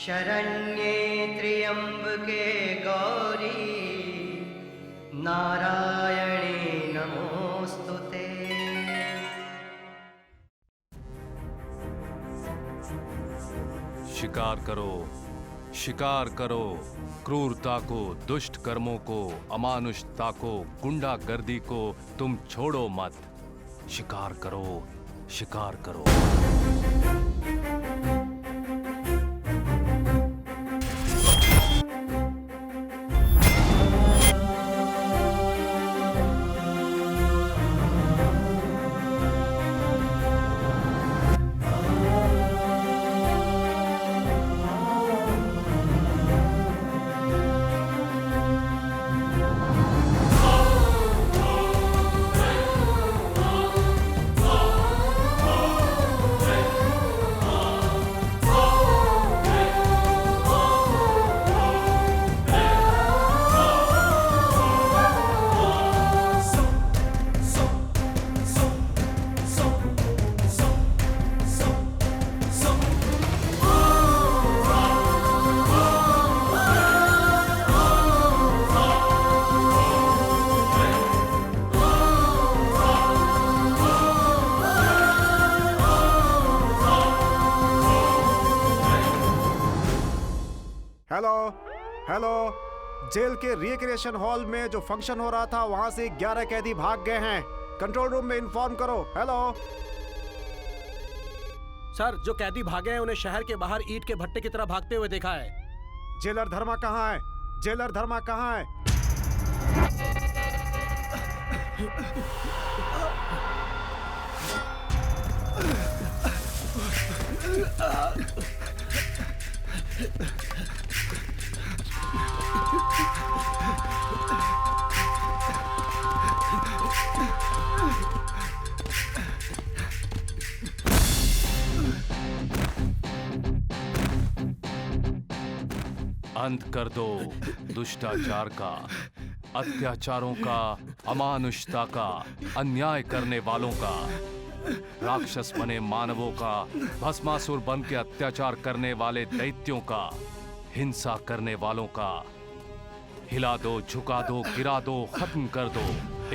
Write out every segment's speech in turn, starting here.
शरण्ये त्र्यंबके गौरी नारायणे नमोस्तुते। शिकार करो, शिकार करो, क्रूरता को, दुष्ट कर्मों को, अमानुषता को, गुंडागर्दी को तुम छोड़ो मत। शिकार करो, शिकार करो। हेलो हेलो, जेल के रिक्रिएशन हॉल में जो फंक्शन हो रहा था वहां से 11 कैदी भाग गए हैं। कंट्रोल रूम में इन्फॉर्म करो। हेलो सर, जो कैदी भागे हैं उन्हें शहर के बाहर ईंट के भट्टे की तरह भागते हुए देखा है। जेलर धर्मा कहाँ है? जेलर धर्मा कहाँ है? अंत कर दो दुष्टाचार का, अत्याचारों का, अमानुषता का, अन्याय करने वालों का, राक्षस बने मानवों का, भस्मासुर बन के अत्याचार करने वाले दैत्यों का, हिंसा करने वालों का। हिला दो, झुका दो, गिरा दो, खत्म कर दो।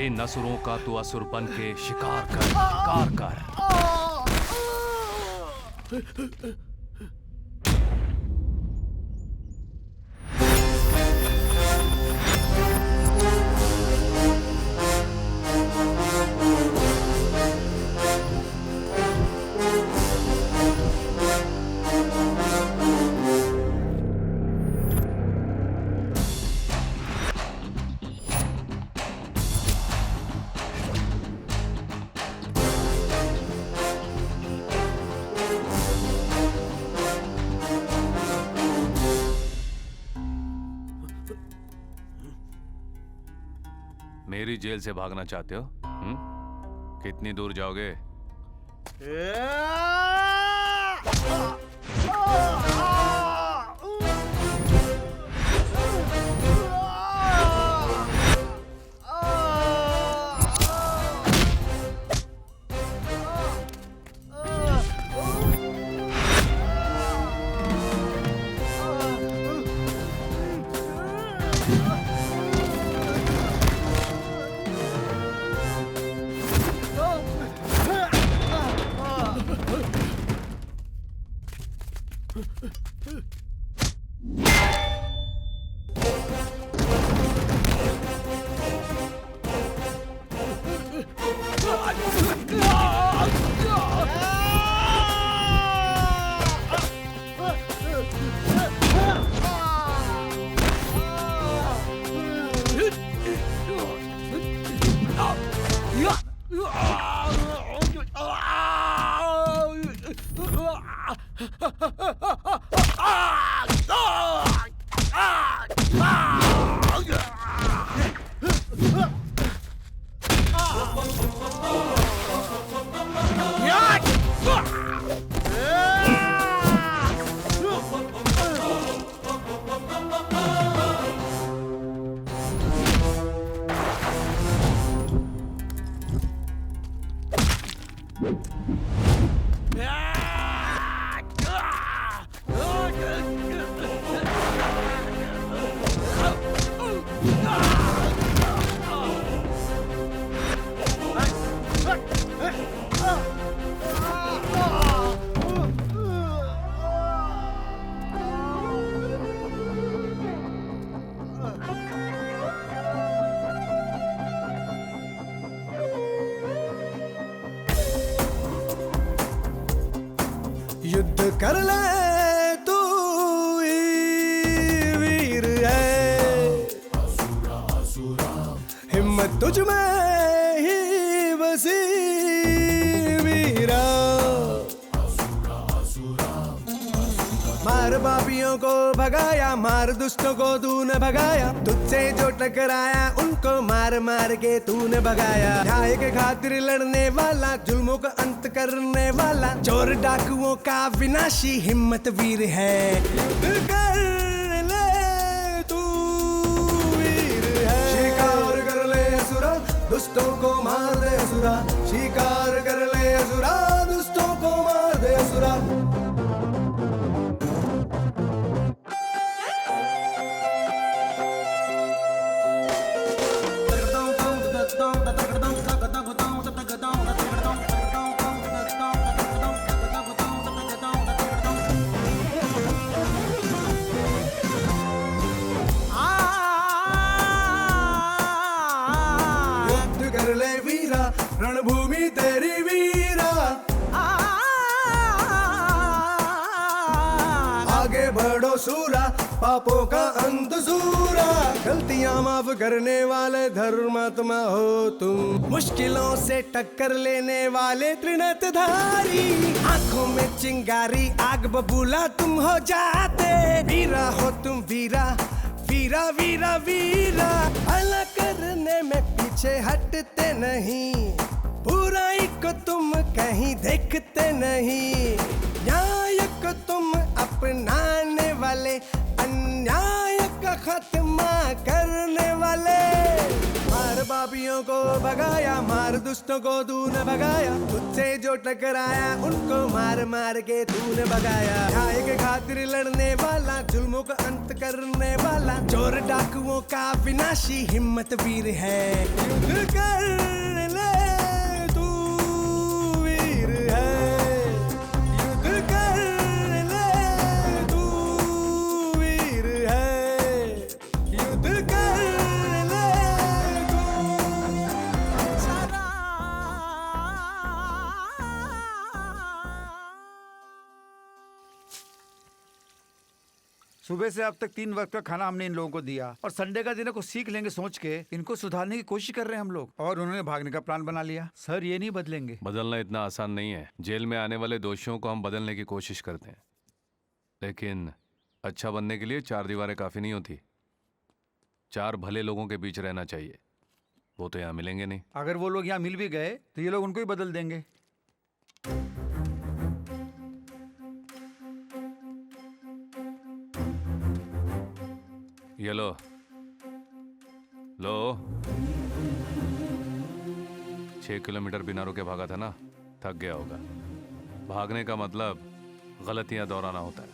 इन असुरों का तू असुर बन के शिकार कर, शिकार कर। मेरी जेल से भागना चाहते हो? कितनी दूर जाओगे? कर ले तू ही वीर है, हिम्मत तुझ में ही बसी वीरा। मार पापियों को भगाया, मार दुष्टों को तूने भगाया, तुझसे जो टकराया उनको मार मार के तूने भगाया। न्याय के खातिर लड़ने वाला, जुल्मों का अंत करने वाला, चोर डाकुओं का विनाशी हिम्मत वीर है। युद्ध कर ले तू वीर है, शिकार कर ले असुरा, दुष्टों को मार दे असुरा, शिकार कर ले असुरा, दुष्टों को मार दे असुरा। युद्ध कर ले वीरा, रणभूमि तेरी वीरा, आगे बढ़ो सूरा, पापों का अंत सूरा। गलतियां माफ करने वाले धर्मात्मा हो तुम, मुश्किलों से टक्कर लेने वाले त्रिनेत्रधारी, आंखों में चिंगारी आग बबूला तुम हो जाते। वीरा हो तुम वीरा, वीरा वीरा वीरा, भला करने में पीछे हटते नहीं, बुराई को तुम कहीं देखते नहीं, न्याय को तुम अपनाने वाले, अन्याय का खात्मा करने वाले। मार पापियों को भगाया, मार दुष्टों को तूने भगाया, तुझसे जो टकराया उनको मार मार के तूने भगाया। न्याय के खातिर लड़ने वाला, जुल्मों का अंत करने वाला, चोर डाकुओं का विनाशी हिम्मत वीर है। युद्ध कर ले तू वीर है, युद्ध कर ले तू वीर है, युद्ध कर ले तू सारा। सुबह से अब तक 3 वक्त का खाना हमने इन लोगों को दिया और संडे का दिन है, कुछ सीख लेंगे सोच के इनको सुधारने की कोशिश कर रहे हैं हम लोग, और उन्होंने भागने का प्लान बना लिया। सर ये नहीं बदलेंगे। बदलना इतना आसान नहीं है। जेल में आने वाले दोषियों को हम बदलने की कोशिश करते हैं, लेकिन अच्छा बनने के लिए 4 दीवारें काफी नहीं होती। 4 भले लोगों के बीच रहना चाहिए। वो तो यहाँ मिलेंगे नहीं। अगर वो लोग यहाँ मिल भी गए तो ये लोग उनको ही बदल देंगे। ये लो लो। 6 किलोमीटर बिना रुके भागा था ना, थक गया होगा। भागने का मतलब गलतियां दोहराना होता है।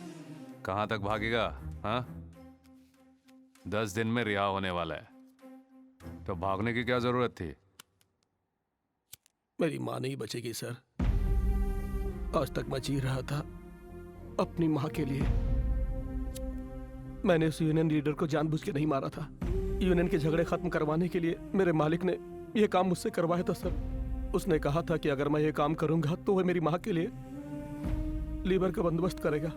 कहाँ तक भागेगा? हाँ, 10 दिन में रिहा होने वाला है, तो भागने की क्या जरूरत थी? मेरी माँ नहीं बचेगी सर। आज तक मैं जी रहा था अपनी माँ के लिए। मैंने उस यूनियन लीडर को जानबूझ के नहीं मारा था। यूनियन के झगड़े खत्म करवाने के लिए मेरे मालिक ने यह काम मुझसे करवाया था सर। उसने कहा था कि अगर मैं ये काम करूंगा तो वह मेरी माँ के लिए लीवर का बंदोबस्त करेगा,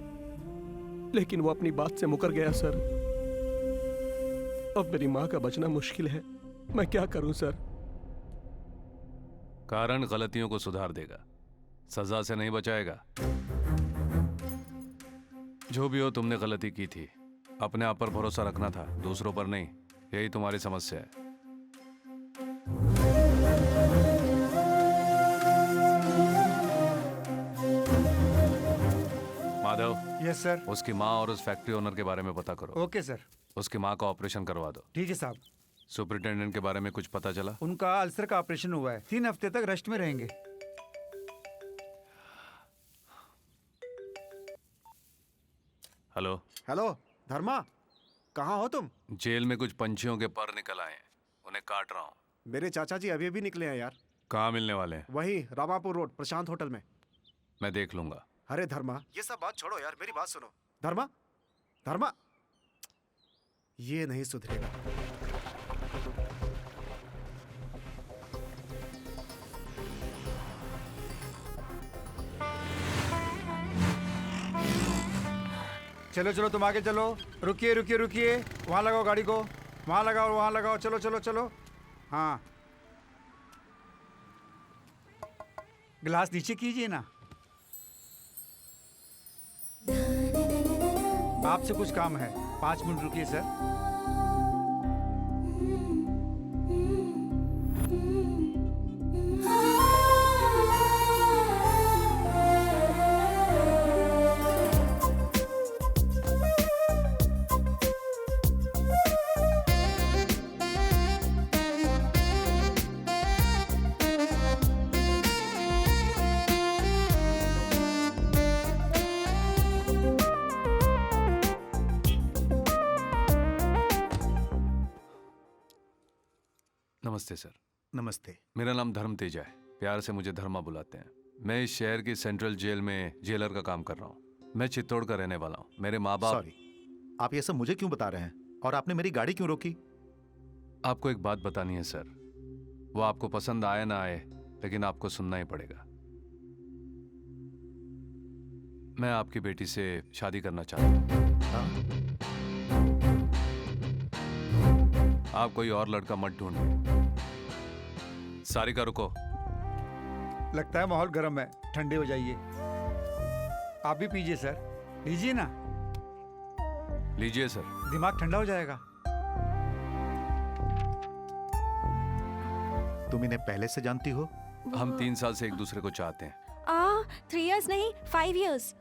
लेकिन वो अपनी बात से मुकर गया सर। अब मेरी माँ का बचना मुश्किल है। मैं क्या करूं सर? कारण गलतियों को सुधार देगा, सजा से नहीं बचाएगा। जो भी हो, तुमने गलती की थी। अपने आप पर भरोसा रखना था, दूसरों पर नहीं। यही तुम्हारी समस्या है। Madhav, yes sir. उसकी माँ और उस फैक्ट्री ओनर के बारे में पता करो। Okay sir. उसकी माँ का ऑपरेशन करवा दो। ठीक है साहब। सुपरिटेंडेंट के बारे में कुछ पता चला? उनका अल्सर का ऑपरेशन हुआ है, 3 हफ्ते तक रेस्ट में रहेंगे। हेलो। हेलो धर्मा, कहाँ हो तुम? जेल में कुछ पंछियों के पर निकल आए हैं, उन्हें काट रहा हूँ। मेरे चाचा जी अभी अभी निकले हैं यार। कहाँ मिलने वाले हैं? वही रामापुर रोड प्रशांत होटल में। मैं देख लूंगा। अरे धर्मा, ये सब बात छोड़ो यार, मेरी बात सुनो। धर्मा, धर्मा, ये नहीं सुधरेगा। चलो चलो तुम आगे चलो। रुकिए रुकिए रुकिए, वहाँ लगाओ गाड़ी को, वहाँ लगाओ वहाँ लगाओ, चलो चलो चलो। हाँ, गिलास नीचे कीजिए ना। आपसे कुछ काम है, 5 मिनट रुकिए सर। नमस्ते सर। नमस्ते। मेरा नाम धर्म तेजा है, प्यार से मुझे धर्मा बुलाते हैं। मैं इस शहर की सेंट्रल जेल में जेलर का काम कर रहा हूँ। मैं चित्तौड़ का रहने वाला हूँ। मेरे माँ बाप। सॉरी, आप ये सब मुझे क्यों बता रहे हैं? और आपने मेरी गाड़ी क्यों रोकी? आपको एक बात बतानी है सर, वो आपको पसंद आए ना आए, लेकिन आपको सुनना ही पड़ेगा। मैं आपकी बेटी से शादी करना चाहता हूँ। आप कोई और लड़का मत ढूंढिए। सारिका रुको। लगता है माहौल गर्म है, ठंडे हो जाइए। आप भी पीजिए सर, लीजिए ना। लीजिए सर। दिमाग ठंडा हो जाएगा। तुम इन्हें पहले से जानती हो? हम 3 साल से एक दूसरे को चाहते हैं। 3 इयर्स नहीं, 5 इयर्स।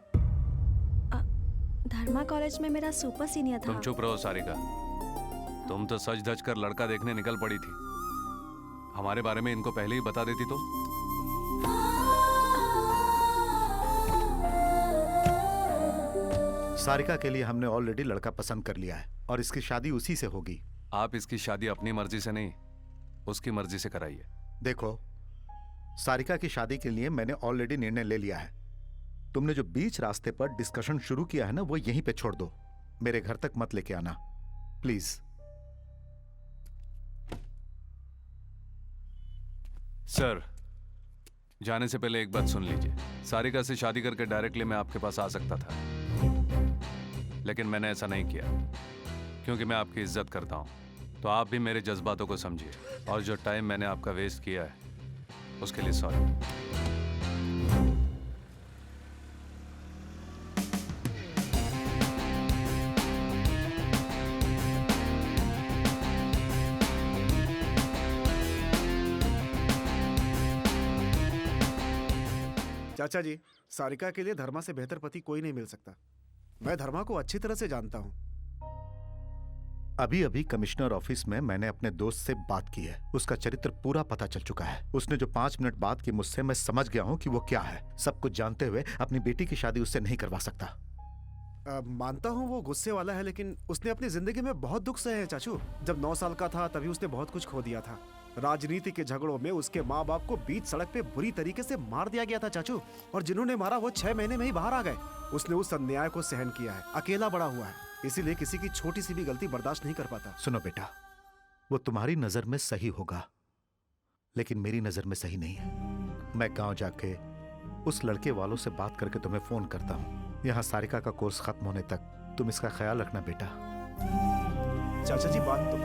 धर्मा कॉलेज में मेरा सुपर सीनियर था। तुम चुप रहो सारिका। तुम तो सच धज कर लड़का देखने निकल पड़ी थी। हमारे बारे में इनको पहले ही बता देती तो। सारिका के लिए हमने ऑलरेडी लड़का पसंद कर लिया है और इसकी शादी उसी से होगी। आप इसकी शादी अपनी मर्जी से नहीं, उसकी मर्जी से कराइए। देखो, सारिका की शादी के लिए मैंने ऑलरेडी निर्णय ले लिया है। तुमने जो बीच रास्ते पर डिस्कशन शुरू किया है ना, वो यहीं पे छोड़ दो। मेरे घर तक मत लेके आना प्लीज। सर, जाने से पहले एक बात सुन लीजिए। सारिका से शादी करके डायरेक्टली मैं आपके पास आ सकता था, लेकिन मैंने ऐसा नहीं किया क्योंकि मैं आपकी इज्जत करता हूं। तो आप भी मेरे जज्बातों को समझिए, और जो टाइम मैंने आपका वेस्ट किया है उसके लिए सॉरी। चाचा जी, सारिका के लिए धर्मा से बेहतर पति कोई नहीं मिल सकता। मैं धर्मा को अच्छी तरह से जानता हूँ। अभी अभी कमिश्नर ऑफिस में मैंने अपने दोस्त से बात की है। उसका चरित्र पूरा पता चल चुका है। उसने जो 5 मिनट बात की मुझसे, मैं समझ गया हूँ कि वो क्या है। सब कुछ जानते हुए अपनी बेटी की शादी उससे नहीं करवा सकता। मानता हूँ वो गुस्से वाला है, लेकिन उसने अपनी जिंदगी में बहुत दुख सहे हैं चाचू। जब 9 साल का था तभी उसने बहुत कुछ खो दिया था। राजनीति के झगड़ों में उसके माँ बाप को बीच सड़क पे बुरी तरीके से मार दिया गया था चाचू, और जिन्होंने मारा वो 6 महीने में ही बाहर आ गए। उसने उस अन्याय को सहन किया है, अकेला बड़ा हुआ है, इसीलिए किसी की छोटी सी भी गलती बर्दाश्त नहीं कर पाता। सुनो बेटा, वो तुम्हारी नजर में सही होगा, लेकिन मेरी नजर में सही नहीं है। मैं गांव जाके उस लड़के वालों से बात करके तुम्हें फोन करता हूँ। यहाँ सारिका का कोर्स खत्म होने तक तुम इसका ख्याल रखना बेटा। चाचा जी, बात तो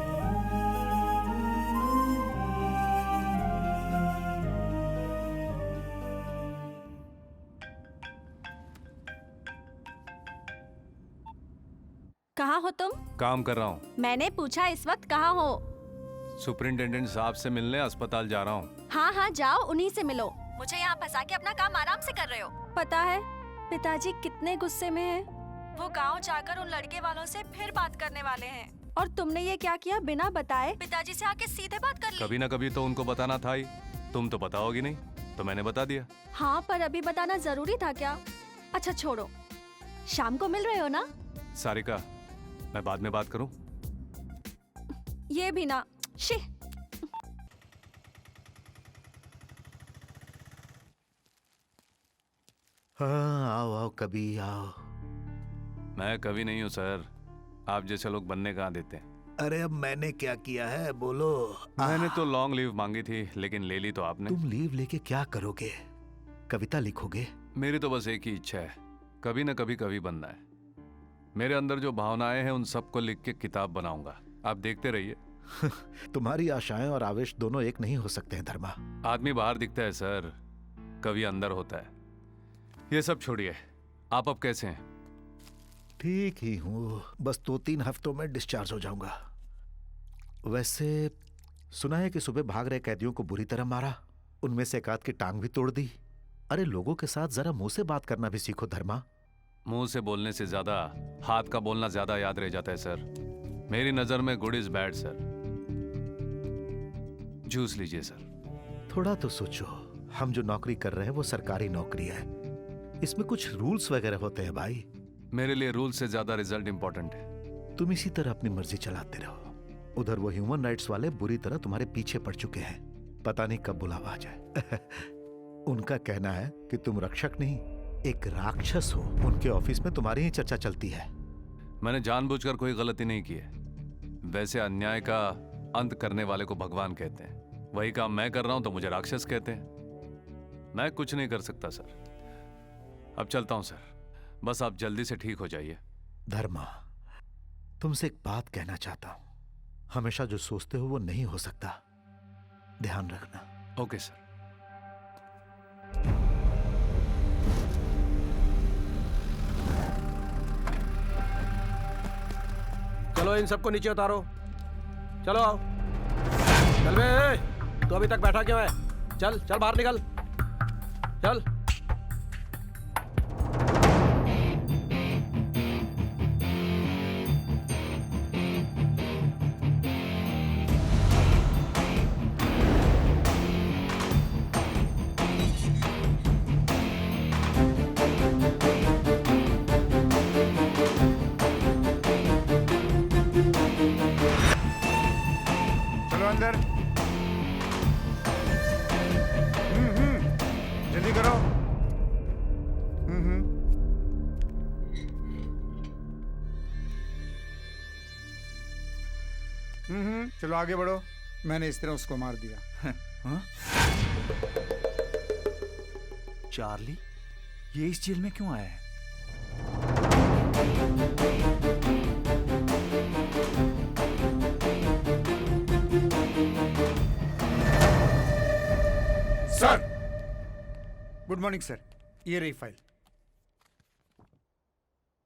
कहाँ हो तुम? काम कर रहा हूँ। मैंने पूछा इस वक्त कहाँ हो? सुपरिंटेंडेंट साहब से मिलने अस्पताल जा रहा हूँ। हाँ हाँ जाओ, उन्हीं से मिलो। मुझे यहाँ फंसा के अपना काम आराम से कर रहे हो। पता है पिताजी कितने गुस्से में हैं। वो गांव जाकर उन लड़के वालों से फिर बात करने वाले हैं। और तुमने ये क्या किया, बिना बताए पिताजी से आके सीधे बात कर ली। कभी ना कभी तो उनको बताना था ही। तुम तो बताओगी नहीं, तो मैंने बता दिया। हाँ, पर अभी बताना जरूरी था क्या? अच्छा छोड़ो, शाम को मिल रहे हो ना? सारिका, मैं बाद में बात करूं? ये भी ना। शी। हाँ, आओ आओ, कभी आओ। मैं कभी नहीं हूं सर, आप जैसे लोग बनने कहाँ देते हैं। अरे अब मैंने क्या किया है, बोलो। मैंने तो लॉन्ग लीव मांगी थी, लेकिन ले ली तो आपने। तुम लीव लेके क्या करोगे? कविता लिखोगे? मेरी तो बस एक ही इच्छा है, कभी ना कभी कवि बनना है। मेरे अंदर जो भावनाएं हैं उन सबको लिख के किताब बनाऊंगा। आप देखते रहिए। तुम्हारी आशाएं और आवेश दोनों एक नहीं हो सकते हैं धर्मा। आदमी बाहर दिखता है सर, कभी अंदर होता है। ये सब छोड़िए, आप अब कैसे हैं? ठीक ही हूँ, बस 2-3 हफ्तों में डिस्चार्ज हो जाऊंगा। वैसे सुना है कि सुबह भाग रहे कैदियों को बुरी तरह मारा, उनमें से एक आध की टांग भी तोड़ दी। अरे लोगों के साथ जरा मुंह से बात करना भी सीखो धर्मा। मुंह से बोलने से ज्यादा हाथ का बोलना ज्यादा याद रह जाता है सर। मेरी नजर में good is bad sir. Juice लीजिए सर। थोड़ा तो सोचो, हम जो नौकरी कर रहे हैं वो सरकारी नौकरी है, इसमें कुछ रूल्स वगैरह होते हैं भाई। मेरे लिए रूल से ज्यादा रिजल्ट इंपॉर्टेंट है। तुम इसी तरह अपनी मर्जी चलाते रहो। उधर वो ह्यूमन राइट्स वाले बुरी तरह तुम्हारे पीछे पड़ चुके हैं, पता नहीं कब बुलावा आ जाए। उनका कहना है कि तुम रक्षक नहीं, एक राक्षस हो। उनके ऑफिस में तुम्हारी ही चर्चा चलती है। मैंने जानबूझकर कोई गलती नहीं की है। वैसे अन्याय का अंत करने वाले को भगवान कहते हैं, वही काम मैं कर रहा हूं तो मुझे राक्षस कहते हैं। मैं कुछ नहीं कर सकता सर। अब चलता हूं सर, बस आप जल्दी से ठीक हो जाइए। धर्मा, तुमसे एक बात कहना चाहता हूं। हमेशा जो सोचते हो वो नहीं हो सकता, ध्यान रखना। Okay sir. चलो इन सबको नीचे उतारो। चलो आओ। चल बे, तू अभी तक बैठा क्यों है? चल चल बाहर निकल, चल। चलो अंदर। जल्दी करो। चलो आगे बढ़ो। मैंने इस तरह उसको मार दिया। चार्ली, ये इस जेल में क्यों आया है? Sir, good morning sir. ये रही फाइल।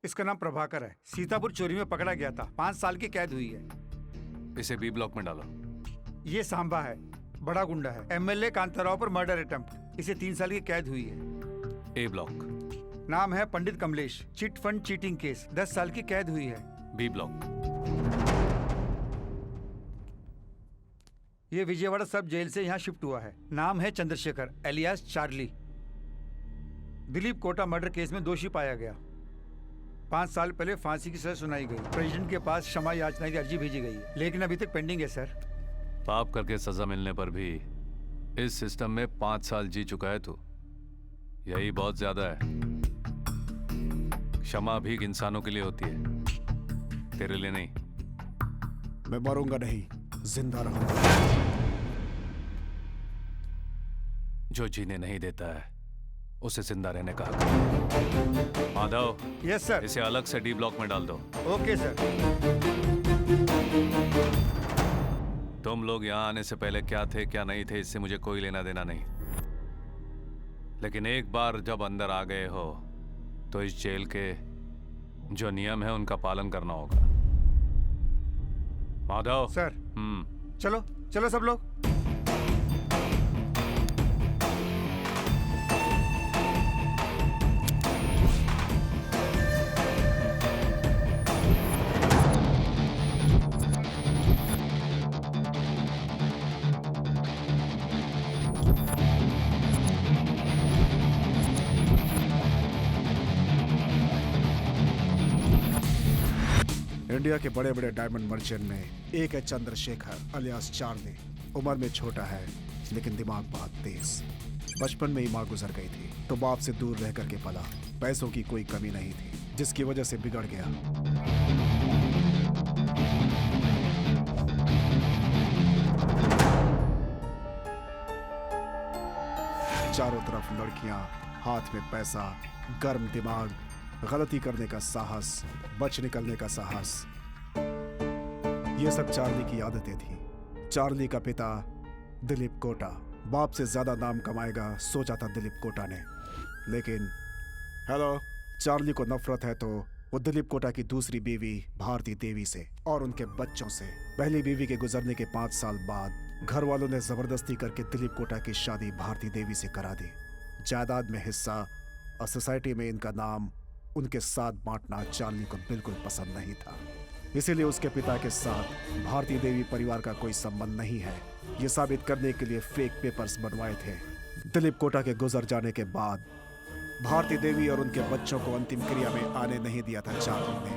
इसका नाम प्रभाकर है, सीतापुर चोरी में पकड़ा गया था, 5 साल की कैद हुई है। इसे बी ब्लॉक में डालो। ये सांबा है, बड़ा गुंडा है, एमएलए कांताराव पर मर्डर अटेम्प्ट, इसे 3 साल की कैद हुई है। A block. नाम है Pandit Kamlesh, chit fund cheating case, 10 साल की कैद हुई है। B block. ये विजयवाड़ा सब जेल से यहाँ शिफ्ट हुआ है। नाम है Chandrashekhar alias Charlie. Dilip Kota murder case में दोषी पाया गया। 5 साल पहले फांसी की सजा सुनाई गई। प्रेसिडेंट के पास क्षमा याचना की अर्जी भेजी गई, लेकिन अभी तक पेंडिंग है सर। पाप करके सजा मिलने पर भी इस सिस्टम में 5 साल जी चुका है तू, यही बहुत ज्यादा है। क्षमा भी इंसानों के लिए होती है, तेरे लिए नहीं। मैं मरूंगा नहीं, जिंदा रहूंगा। जो जीने नहीं देता है उसे जिंदा रहने का हक है। Madhav, yes sir. इसे अलग से डी ब्लॉक में डाल दो। Okay sir. तुम लोग यहाँ आने से पहले क्या थे क्या नहीं थे इससे मुझे कोई लेना देना नहीं, लेकिन एक बार जब अंदर आ गए हो तो इस जेल के जो नियम है उनका पालन करना होगा। माधव सर। चलो चलो सब लोग। इंडिया के बड़े बड़े डायमंड मर्चेंट में एक है चंद्रशेखर अलियास चार्ली। उम्र में छोटा है लेकिन दिमाग बहुत तेज। बचपन में ही माँ गुजर गई थी तो बाप से दूर रह करके पला। पैसों की कोई कमी नहीं थी जिसकी वजह से बिगड़ गया। चारों तरफ लड़कियां, हाथ में पैसा, गर्म दिमाग, गलती करने का साहस, बच निकलने का साहस, ये सब चार्ली की आदतें थी। चार्ली का पिता दिलीप कोटा बाप से ज्यादा नाम कमाएगा सोचा था दिलीप कोटा ने, लेकिन हेलो, चार्ली को नफरत है तो वो दिलीप कोटा की दूसरी बीवी भारती देवी से और उनके बच्चों से। पहली बीवी के गुजरने के 5 साल बाद घर वालों ने जबरदस्ती करके दिलीप कोटा की शादी भारती देवी से करा दी। जायदाद में हिस्सा और सोसाइटी में इनका नाम उनके साथ बांटना चार्ली को बिल्कुल पसंद नहीं था। इसीलिए उसके पिता के साथ भारती देवी परिवार का कोई संबंध नहीं है, ये साबित करने के लिए फेक पेपर्स बनवाए थे। दिलीप कोटा के गुजर जाने के बाद भारती देवी और उनके बच्चों को अंतिम क्रिया में आने नहीं दिया था चार्ली ने।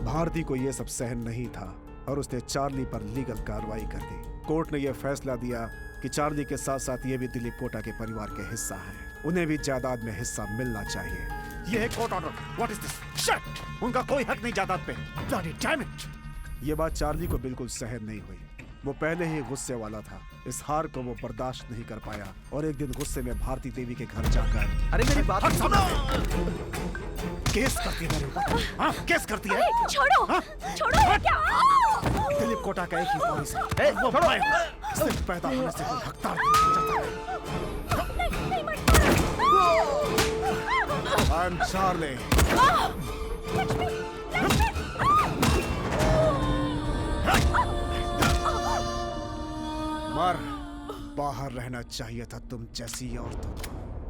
भारती को यह सब सहन नहीं था और उसने चार्ली पर लीगल कार्रवाई कर दी। कोर्ट ने यह फैसला दिया कि चार्ली के साथ साथ ये भी दिलीप कोटा के परिवार के हिस्सा हैं, उन्हें भी जायदाद में हिस्सा मिलना चाहिए। ये है court order. What is this? Shut! उनका कोई हक नहीं जायदाद पे। Bloody damn it! ये बात चार्ली को बिल्कुल सहन नहीं हुई। वो पहले ही गुस्से वाला था। इस हार को वो बर्दाश्त नहीं कर पाया और एक दिन गुस्से में भारती देवी के घर जाकर अरे मेरी बात सुनो! केस करती है मेरे ऊपर। हाँ, केस करती है। छोड़ो, हाँ? छोड़ो क्या? दिलीप कोटा का एक ही वॉइस है। वो सिर्फ पैदा होने से कोई हकदार नहीं जाता है। I am Charlie. मर, बाहर रहना चाहिए था तुम जैसी औरतों को।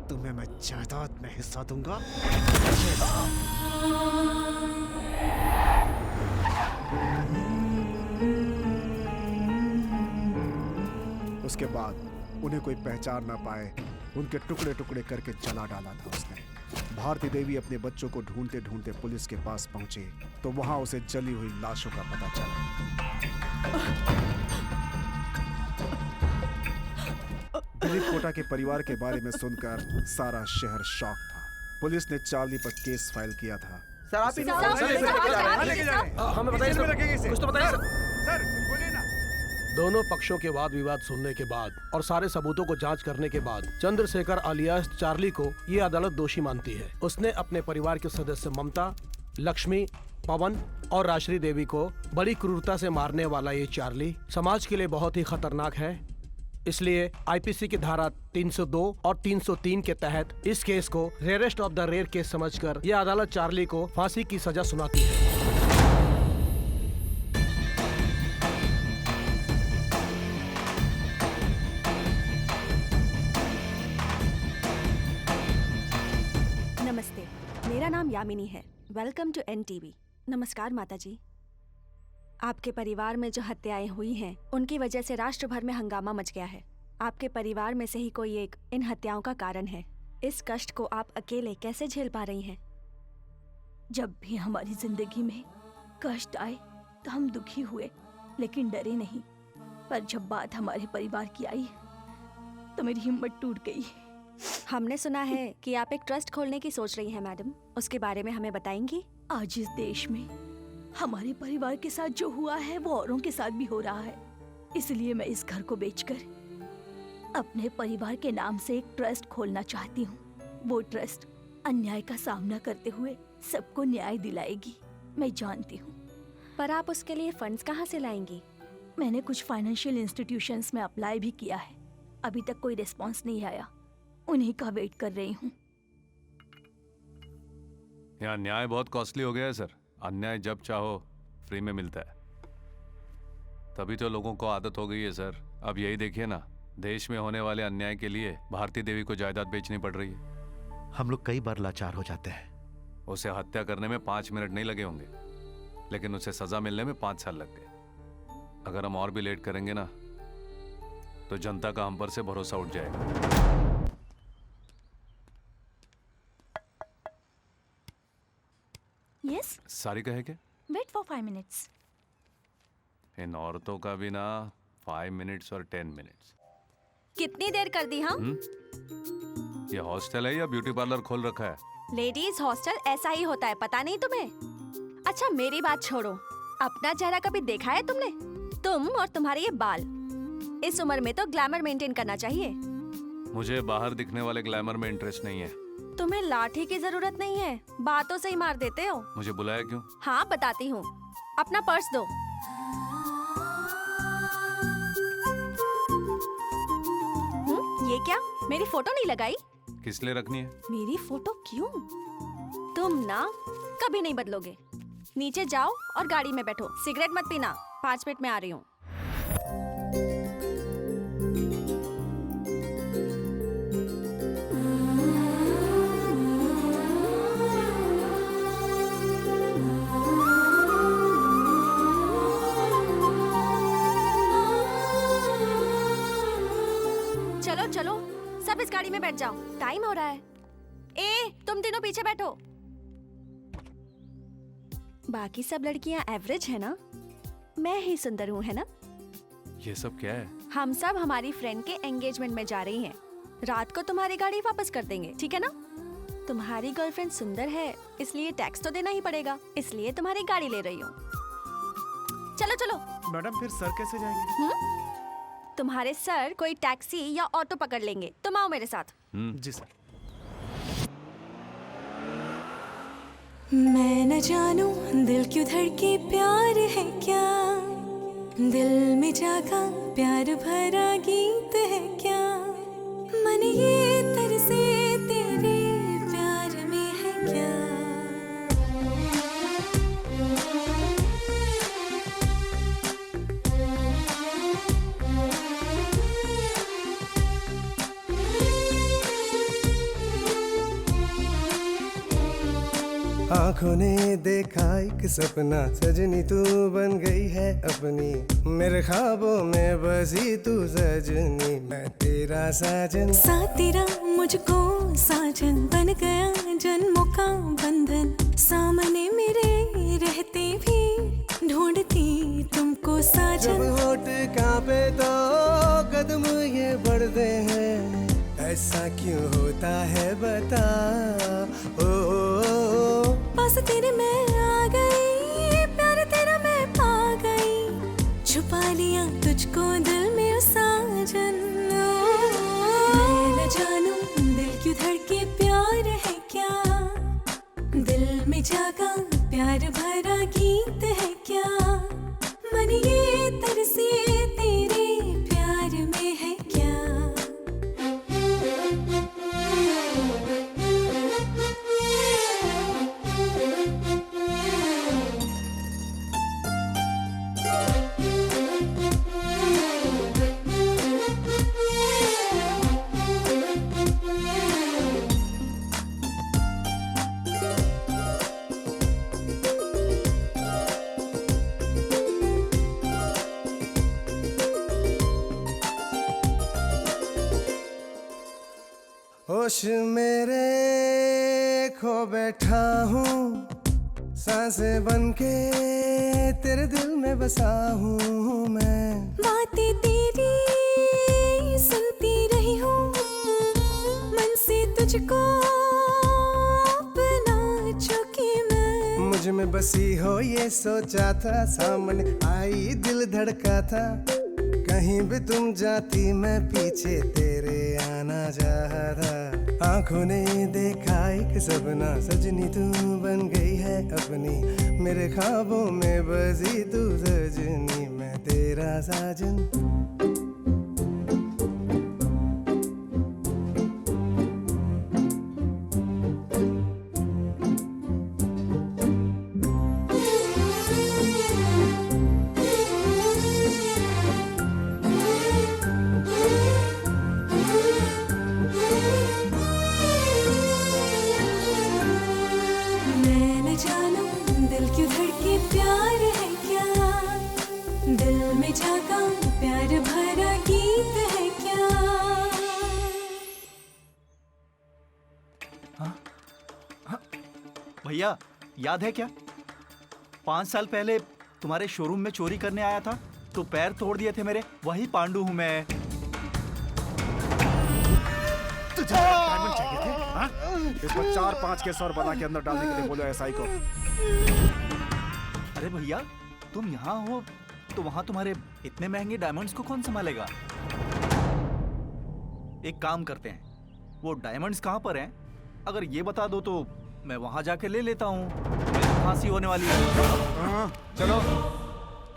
तुम्हें मैं जायदाद में हिस्सा दूंगा। उसके बाद उन्हें कोई पहचान ना पाए उनके टुकड़े टुकड़े करके जला डाला था उसने। भारती देवी अपने बच्चों को ढूंढते ढूंढते पुलिस के पास पहुंचे तो वहां उसे जली हुई लाशों का पता चला। दिलीप कोटा के परिवार के बारे में सुनकर सारा शहर शॉक था। पुलिस ने चार्ली पर केस फाइल किया था। सर आप ही हमें बताइए सर, कुछ तो बताइए सर, कुछ बोलिए ना। दोनों पक्षों के वाद विवाद सुनने के बाद और सारे सबूतों को जांच करने के बाद चंद्रशेखर अलियास चार्ली को ये अदालत दोषी मानती है। उसने अपने परिवार के सदस्य ममता, लक्ष्मी, पवन और राश्री देवी को बड़ी क्रूरता से मारने वाला ये चार्ली समाज के लिए बहुत ही खतरनाक है। इसलिए आईपीसी की धारा 302 और 303 के तहत इस केस को rarest of the rare case समझकर यह अदालत चार्ली को फांसी की सजा सुनाती है। नमस्ते, मेरा नाम यामिनी है। Welcome to NTV. नमस्कार माता जी। आपके परिवार में जो हत्याएं हुई हैं, उनकी वजह से राष्ट्र भर में हंगामा मच गया है। आपके परिवार में से ही कोई एक इन हत्याओं का कारण है। इस कष्ट को आप अकेले कैसे झेल पा रही हैं? जब भी हमारी जिंदगी में कष्ट आए तो हम दुखी हुए, लेकिन डरे नहीं। पर जब बात हमारे परिवार की आई तो मेरी हिम्मत टूट गई। हमने सुना है कि आप एक ट्रस्ट खोलने की सोच रही हैं मैडम, उसके बारे में हमें बताएंगी? आज इस देश में हमारे परिवार के साथ जो हुआ है वो औरों के साथ भी हो रहा है। इसलिए मैं इस घर को बेचकर अपने परिवार के नाम से एक ट्रस्ट खोलना चाहती हूँ। वो ट्रस्ट अन्याय का सामना करते हुए सबको न्याय दिलाएगी, मैं जानती हूँ। पर आप उसके लिए फंड्स कहाँ से लाएंगी? मैंने कुछ फाइनेंशियल इंस्टीट्यूशंस में अप्लाई भी किया है, अभी तक कोई रिस्पॉन्स नहीं आया। उन्हीं का वेट कर रही हूँ। यहाँ न्याय बहुत कॉस्टली हो गया है सर। अन्याय जब चाहो फ्री में मिलता है, तभी तो लोगों को आदत हो गई है सर। अब यही देखिए ना, देश में होने वाले अन्याय के लिए भारती देवी को जायदाद बेचनी पड़ रही है। हम लोग कई बार लाचार हो जाते हैं। उसे हत्या करने में 5 मिनट नहीं लगे होंगे, लेकिन उसे सजा मिलने में 5 साल लग गए। अगर हम और भी लेट करेंगे ना तो जनता का हम पर से भरोसा उठ जाएगा। Yes? सारी कहे क्या? Wait for 5 minutes. इन औरतों का भी ना 5 मिनट्स और 10 मिनट्स। कितनी देर कर दी हम? ये हॉस्टल है या ब्यूटी पार्लर खोल रखा है? लेडीज हॉस्टल ऐसा ही होता है, पता नहीं तुम्हें? अच्छा मेरी बात छोड़ो, अपना चेहरा कभी देखा है तुमने? तुम और तुम्हारे ये बाल, इस उम्र में तो ग्लैमर मेंटेन करना चाहिए। मुझे बाहर दिखने वाले ग्लैमर में इंटरेस्ट नहीं है। तुम्हें लाठी की जरूरत नहीं है, बातों से ही मार देते हो। मुझे बुलाया क्यों? हाँ बताती हूँ, अपना पर्स दो। ये क्या, मेरी फोटो नहीं लगाई? किस लिए रखनी है? मेरी फोटो क्यों? तुम ना कभी नहीं बदलोगे। नीचे जाओ और गाड़ी में बैठो। सिगरेट मत पीना, 5 मिनट में आ रही हूँ। चलो चलो, सब इस गाड़ी में बैठ जाओ, टाइम हो रहा है। ए, तुम तीनों पीछे बैठो। बाकी सब लड़कियां एवरेज है ना, मैं ही सुंदर हूँ, है ना? ये सब क्या है? हम सब हमारी फ्रेंड के एंगेजमेंट में जा रही हैं। रात को तुम्हारी गाड़ी वापस कर देंगे, ठीक है ना? तुम्हारी गर्लफ्रेंड सुंदर है, इसलिए टैक्स तो देना ही पड़ेगा, इसलिए तुम्हारी गाड़ी ले रही हूँ। चलो चलो। मैडम फिर सर कैसे जाएंगे? तुम्हारे सर कोई टैक्सी या ऑटो पकड़ लेंगे, तुम आओ मेरे साथ। जी सर। मैं न जानू दिल क्यों धड़के, प्यार है क्या? दिल में जागा प्यार भरा गीत है क्या? मन ये तरसे तेरे प्यार में है क्या? आंखों ने देखा एक सपना, सजनी तू बन गई है अपनी, मेरे ख्वाबों में बसी तू सजनी, मैं तेरा साजन। साथ तेरा मुझको साजन बन गया, जन्मों का बंधन। सामने मेरे रहते भी ढूंढती तुमको साजन। जब होठ कांपे तो कदम ये बढ़ते हैं, ऐसा क्यों होता है बता। ओ पास तेरे मैं आ गई, प्यार तेरा मैं पा गई, छुपा लिया तुझको दिल में साजन। मैं न जानू दिल क्यों धड़के, प्यार है क्या? दिल में जागा प्यार भरा गीत है क्या? मन ये तरसे तेरे प्यार में है क्या? होश मेरे खो बैठा हूँ, सांसें बनके तेरे दिल में बसा हूँ मैं। बातें तेरी सुनती रही हूँ, मन से तुझको अपना चुकी मैं। मुझ में बसी हो ये सोचा था, सामने आई दिल धड़का था, कहीं भी तुम जाती मैं पीछे तेरे आना चाहता। आंखों ने देखा एक सपना, सजनी तू बन गई है अपनी, मेरे ख्वाबों में बसी तू सजनी, मैं तेरा साजन। प्यार है क्या? दिल में जागा प्यार भरा गीत है क्या? भैया याद है क्या, 5 साल पहले तुम्हारे शोरूम में चोरी करने आया था तो पैर तोड़ दिए थे मेरे, वही पांडु हूँ मैं। तुझे डायमंड चाहिए थे? हाँ? इसको 4-5 केस और बना के अंदर डालने के लिए बोलो एसआई को। अरे भैया तुम यहाँ हो तो वहाँ तुम्हारे इतने महंगे डायमंड्स को कौन संभालेगा? एक काम करते हैं, वो डायमंड्स कहाँ पर हैं? अगर ये बता दो तो मैं वहां जाके ले लेता हूँ। मेरी फांसी होने वाली है। हाँ, चलो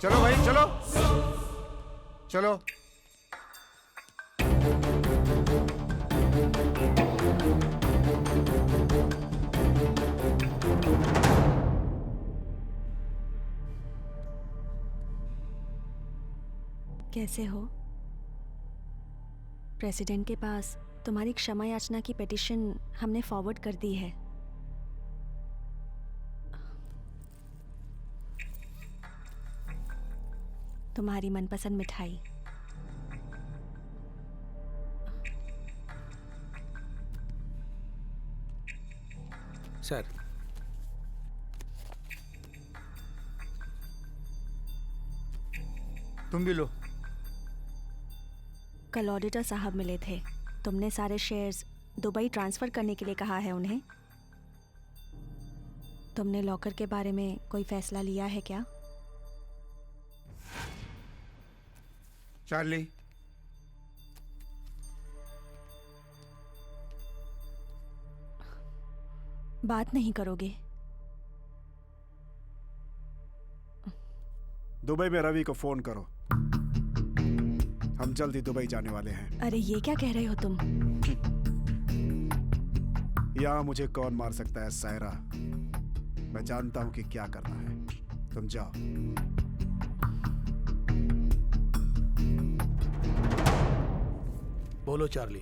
चलो भाई चलो चलो। कैसे हो? प्रेसिडेंट के पास तुम्हारी क्षमा याचना की पिटीशन हमने फॉरवर्ड कर दी है। तुम्हारी मनपसंद मिठाई। सर, तुम भी लो। कल ऑडिटर साहब मिले थे। तुमने सारे शेयर्स दुबई ट्रांसफर करने के लिए कहा है उन्हें। तुमने लॉकर के बारे में कोई फैसला लिया है क्या? चार्ली, बात नहीं करोगे? दुबई में रवि को फोन करो, हम जल्दी दुबई जाने वाले हैं। अरे ये क्या कह रहे हो तुम? यहाँ मुझे कौन मार सकता है सायरा? मैं जानता हूँ कि क्या करना है। तुम जाओ। बोलो चार्ली।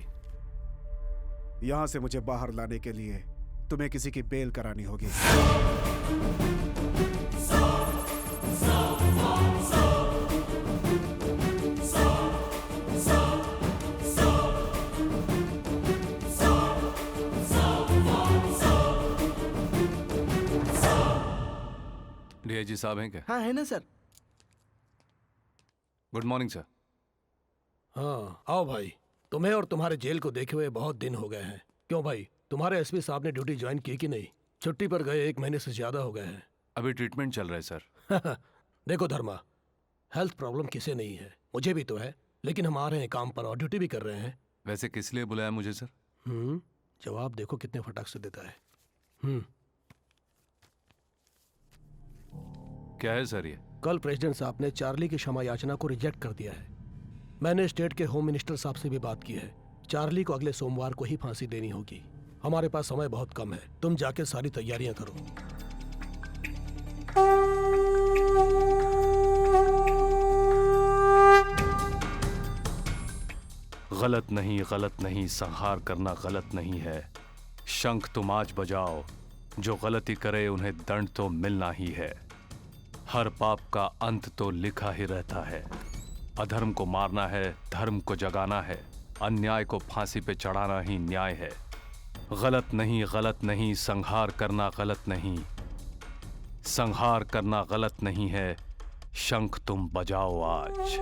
यहाँ से मुझे बाहर लाने के लिए तुम्हें किसी की बेल करानी होगी। डीआईजी साहब हैं क्या? हाँ है ना सर। Good morning sir. हाँ आओ भाई, तुम्हें और तुम्हारे जेल को देखे हुए बहुत दिन हो गए हैं। क्यों भाई, तुम्हारे एसपी साहब ने ड्यूटी ज्वाइन की कि नहीं? छुट्टी पर गए 1 महीने से ज्यादा हो गए हैं। अभी ट्रीटमेंट चल रहा है सर। देखो धर्मा, हेल्थ प्रॉब्लम किसे नहीं है, मुझे भी तो है, लेकिन हम आ रहे हैं काम पर और ड्यूटी भी कर रहे हैं। वैसे किस लिए बुलाया मुझे सर? जवाब देखो कितने फटाक से देता है। क्या है सर ये? कल प्रेसिडेंट साहब ने चार्ली की क्षमा याचना को रिजेक्ट कर दिया है। मैंने स्टेट के होम मिनिस्टर साहब से भी बात की है। चार्ली को अगले सोमवार को ही फांसी देनी होगी। हमारे पास समय बहुत कम है, तुम जाके सारी तैयारियां करो। गलत नहीं, संहार करना गलत नहीं है। शंख तुम आज बजाओ, जो गलती करे उन्हें दंड तो मिलना ही है। हर पाप का अंत तो लिखा ही रहता है। अधर्म को मारना है, धर्म को जगाना है, अन्याय को फांसी पे चढ़ाना ही न्याय है। गलत नहीं, संहार करना गलत नहीं, संहार करना गलत नहीं है। शंख तुम बजाओ आज।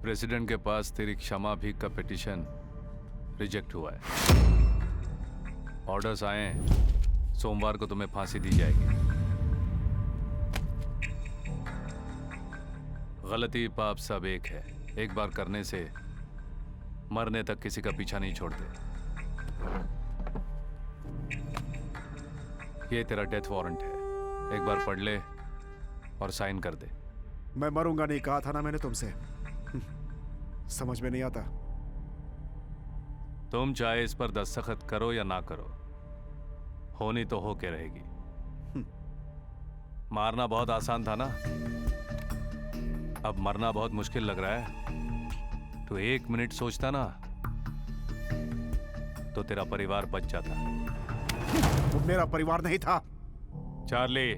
प्रेसिडेंट के पास तेरी क्षमा भी का पिटीशन रिजेक्ट हुआ है। ऑर्डर्स आए हैं, सोमवार को तुम्हें फांसी दी जाएगी। गलती पाप सब एक है, एक बार करने से मरने तक किसी का पीछा नहीं छोड़ते। ये तेरा डेथ वारंट है, एक बार पढ़ ले और साइन कर दे। मैं मरूंगा नहीं कहा था ना मैंने तुमसे। समझ में नहीं आता। तुम चाहे इस पर दस्तखत करो या ना करो, होनी तो हो के रहेगी। मारना बहुत आसान था ना, अब मरना बहुत मुश्किल लग रहा है। तो 1 मिनट सोचता ना तो तेरा परिवार बच जाता। वो मेरा परिवार नहीं था। चार्ली,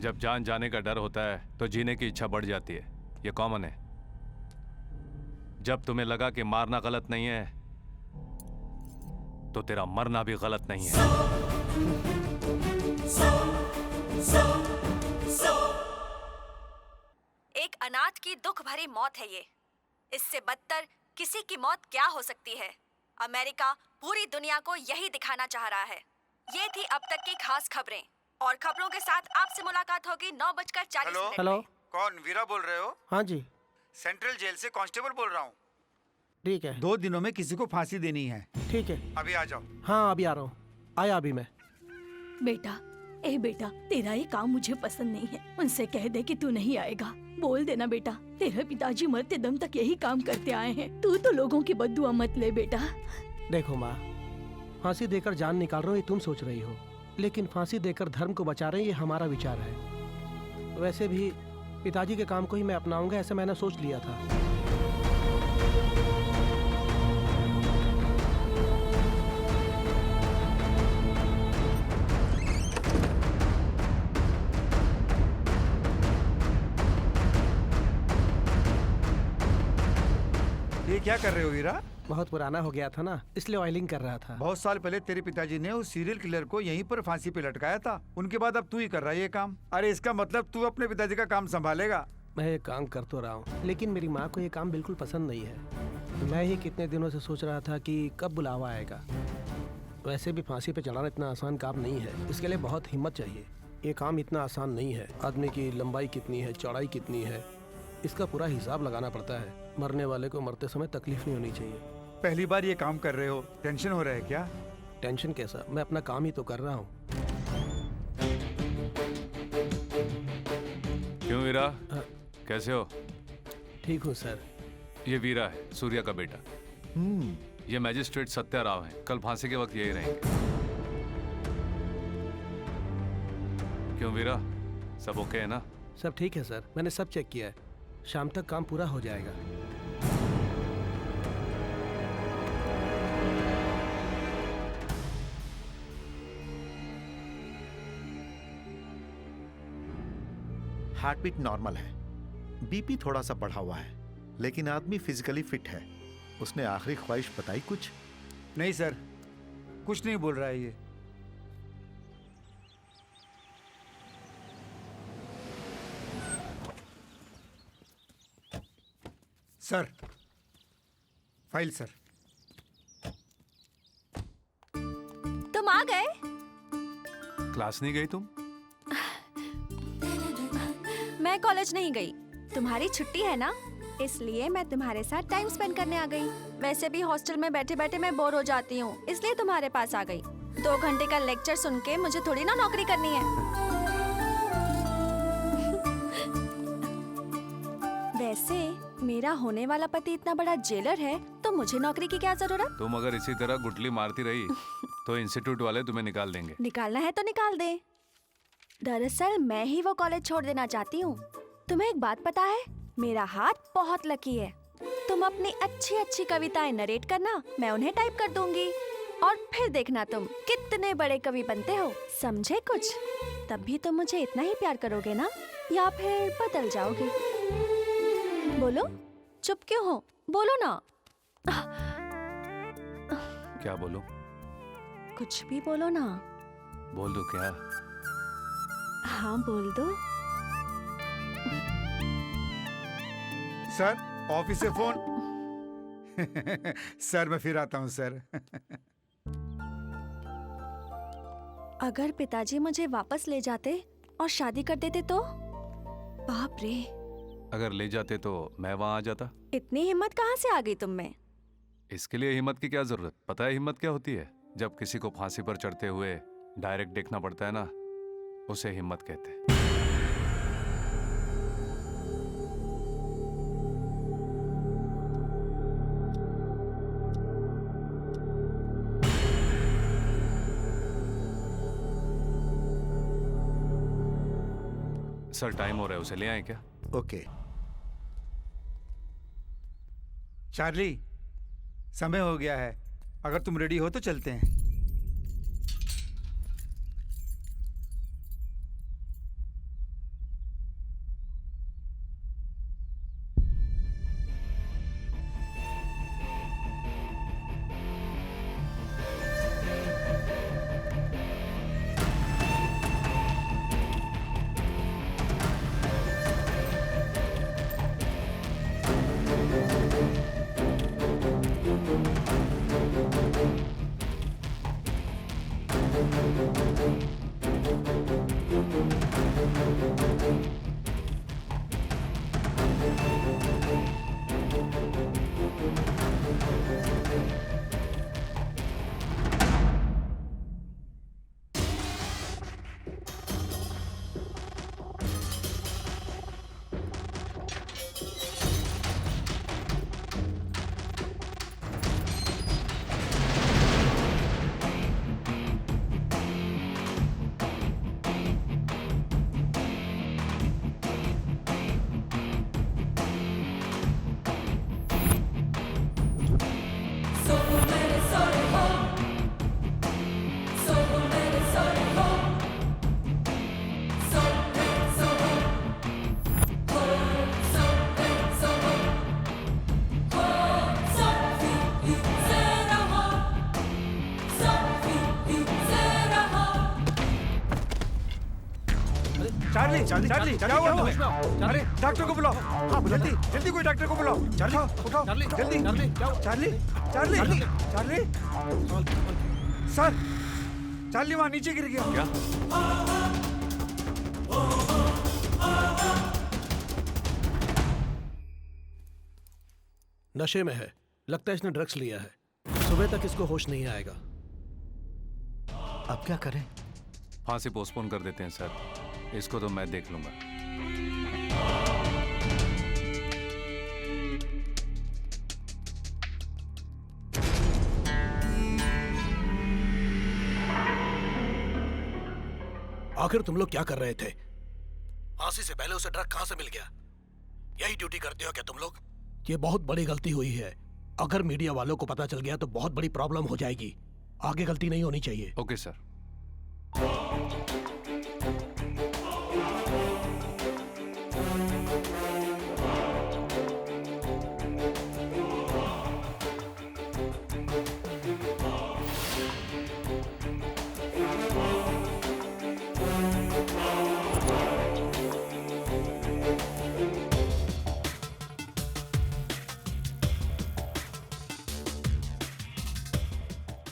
जब जान जाने का डर होता है तो जीने की इच्छा बढ़ जाती है, ये कॉमन है। जब तुम्हें लगा कि मारना गलत नहीं है तो तेरा मरना भी गलत नहीं है। एक अनाथ की दुख भरी मौत है ये। इससे बदतर किसी की मौत क्या हो सकती है? अमेरिका पूरी दुनिया को यही दिखाना चाह रहा है। ये थी अब तक की खास खबरें। और खबरों के साथ आपसे मुलाकात होगी 9:40 मिनट। हेलो। कौन, वीरा बोल रहे हो? हाँ जी। सेंट्रल जेल से कांस्टेबल बोल रहा हूँ। ठीक है। 2 दिनों में किसी को फांसी देनी है। ठीक है, अभी आ जाओ। हाँ अभी आ रहा हूँ। आया अभी मैं। बेटा, ए बेटा, तेरा ये काम मुझे पसंद नहीं है। उनसे कह दे कि तू नहीं आएगा। बोल देना बेटा, तेरे पिताजी मरते दम तक यही काम करते आए हैं। तू तो लोगों की बद्दुआ मत ले बेटा। देखो माँ, फांसी देकर जान निकाल रहा हूँ ये तुम सोच रही हो, लेकिन फांसी देकर धर्म को बचा रहे हैं ये हमारा विचार है। वैसे भी पिताजी के काम को ही मैं अपनाऊंगा ऐसा मैंने सोच लिया था। ये क्या कर रहे हो वीरा? बहुत पुराना हो गया था ना, इसलिए ऑयलिंग कर रहा था। बहुत साल पहले तेरे पिताजी ने उस सीरियल किलर को यहीं पर फांसी पे लटकाया था। उनके बाद अब तू ही कर रहा है ये काम। अरे इसका मतलब तू अपने पिताजी का काम संभालेगा। मैं ये काम कर तो रहा हूँ, लेकिन मेरी माँ को ये काम बिल्कुल पसंद नहीं है। मैं ही कितने दिनों से सोच रहा था कि कब बुलावा आएगा। वैसे भी फांसी पे चढ़ाना इतना आसान काम नहीं है, इसके लिए बहुत हिम्मत चाहिए। ये काम इतना आसान नहीं है। आदमी की लंबाई कितनी है, चौड़ाई कितनी है, इसका पूरा हिसाब लगाना पड़ता है। मरने वाले को मरते समय तकलीफ नहीं होनी चाहिए। पहली बार ये काम कर रहे हो, टेंशन हो रहा है क्या? टेंशन कैसा, मैं अपना काम ही तो कर रहा हूँ। क्यों वीरा, कैसे हो? ठीक हूँ सर। ये वीरा है, सूर्या का बेटा। ये मैजिस्ट्रेट सत्या राव है, कल फांसी के वक्त यही रहेंगे। क्यों वीरा, सब ओके है ना? सब ठीक है सर, मैंने सब चेक किया है। शाम तक काम पूरा हो जाएगा। हार्ट बीट नॉर्मल है, बीपी थोड़ा सा बढ़ा हुआ है, लेकिन आदमी फिजिकली फिट है। उसने आखिरी ख्वाहिश बताई कुछ? नहीं सर, कुछ नहीं बोल रहा है ये। Sir, file sir. तुम आ गए? क्लास नहीं गई तुम? मैं कॉलेज नहीं गई। तुम्हारी छुट्टी है ना, इसलिए मैं तुम्हारे साथ टाइम स्पेंड करने आ गई। वैसे भी हॉस्टल में बैठे बैठे मैं बोर हो जाती हूँ, इसलिए तुम्हारे पास आ गई। 2 घंटे का लेक्चर सुन के मुझे थोड़ी ना नौकरी करनी है। वैसे मेरा होने वाला पति इतना बड़ा जेलर है, तो मुझे नौकरी की क्या जरूरत? तुम अगर इसी तरह गुटली मारती रही तो इंस्टीट्यूट वाले तुम्हें निकाल देंगे। निकालना है तो निकाल दे। दरअसल मैं ही वो कॉलेज छोड़ देना चाहती हूँ। तुम्हें एक बात पता है, मेरा हाथ बहुत लकी है। तुम अपनी अच्छी अच्छी कविताएं नरेट करना, मैं उन्हें टाइप कर दूंगी और फिर देखना तुम कितने बड़े कवि बनते हो। समझे कुछ? तब भी तुम मुझे इतना ही प्यार करोगे ना, या फिर बदल जाओगे? बोलो, चुप क्यों हो? बोलो ना। क्या बोलूं? कुछ भी बोलो ना। बोल दो क्या? हाँ बोल दो। सर, ऑफिस से फोन। सर मैं फिर आता हूँ सर। अगर पिताजी मुझे वापस ले जाते और शादी कर देते तो? बाप रे। अगर ले जाते तो मैं वहां आ जाता। इतनी हिम्मत कहाँ से आ गई तुम में? इसके लिए हिम्मत की क्या जरूरत? पता है हिम्मत क्या होती है? जब किसी को फांसी पर चढ़ते हुए डायरेक्ट देखना पड़ता है ना, उसे हिम्मत कहते हैं। सर टाइम हो रहा है, उसे ले आए क्या? ओके। चार्ली, समय हो गया है। अगर तुम रेडी हो तो चलते हैं। चार्ली, चार्ली, चार्ली, चार्ली, क्या हुआ क्या तुम्हें? अरे डॉक्टर को बुलाओ। हाँ, बुलाता जल्दी, जल्दी कोई डॉक्टर को बुलाओ। चार्ली, उठाओ, चार्ली, जल्दी। चार्ली, क्या हुआ? Charlie, Charlie, Charlie, sir, Charlie वहाँ नीचे गिर गया। क्या? नशे में है, लगता है इसने ड्रग्स लिया है। सुबह तक इसको होश नहीं आएगा। अब क्या करें? फांसी पोस्टपोन कर देते हैं सर, इसको तो मैं देख लूंगा। आखिर तुम लोग क्या कर रहे थे? फांसी से पहले उसे ड्रग कहां से मिल गया? यही ड्यूटी करते हो क्या तुम लोग? ये बहुत बड़ी गलती हुई है। अगर मीडिया वालों को पता चल गया तो बहुत बड़ी प्रॉब्लम हो जाएगी। आगे गलती नहीं होनी चाहिए। Okay sir.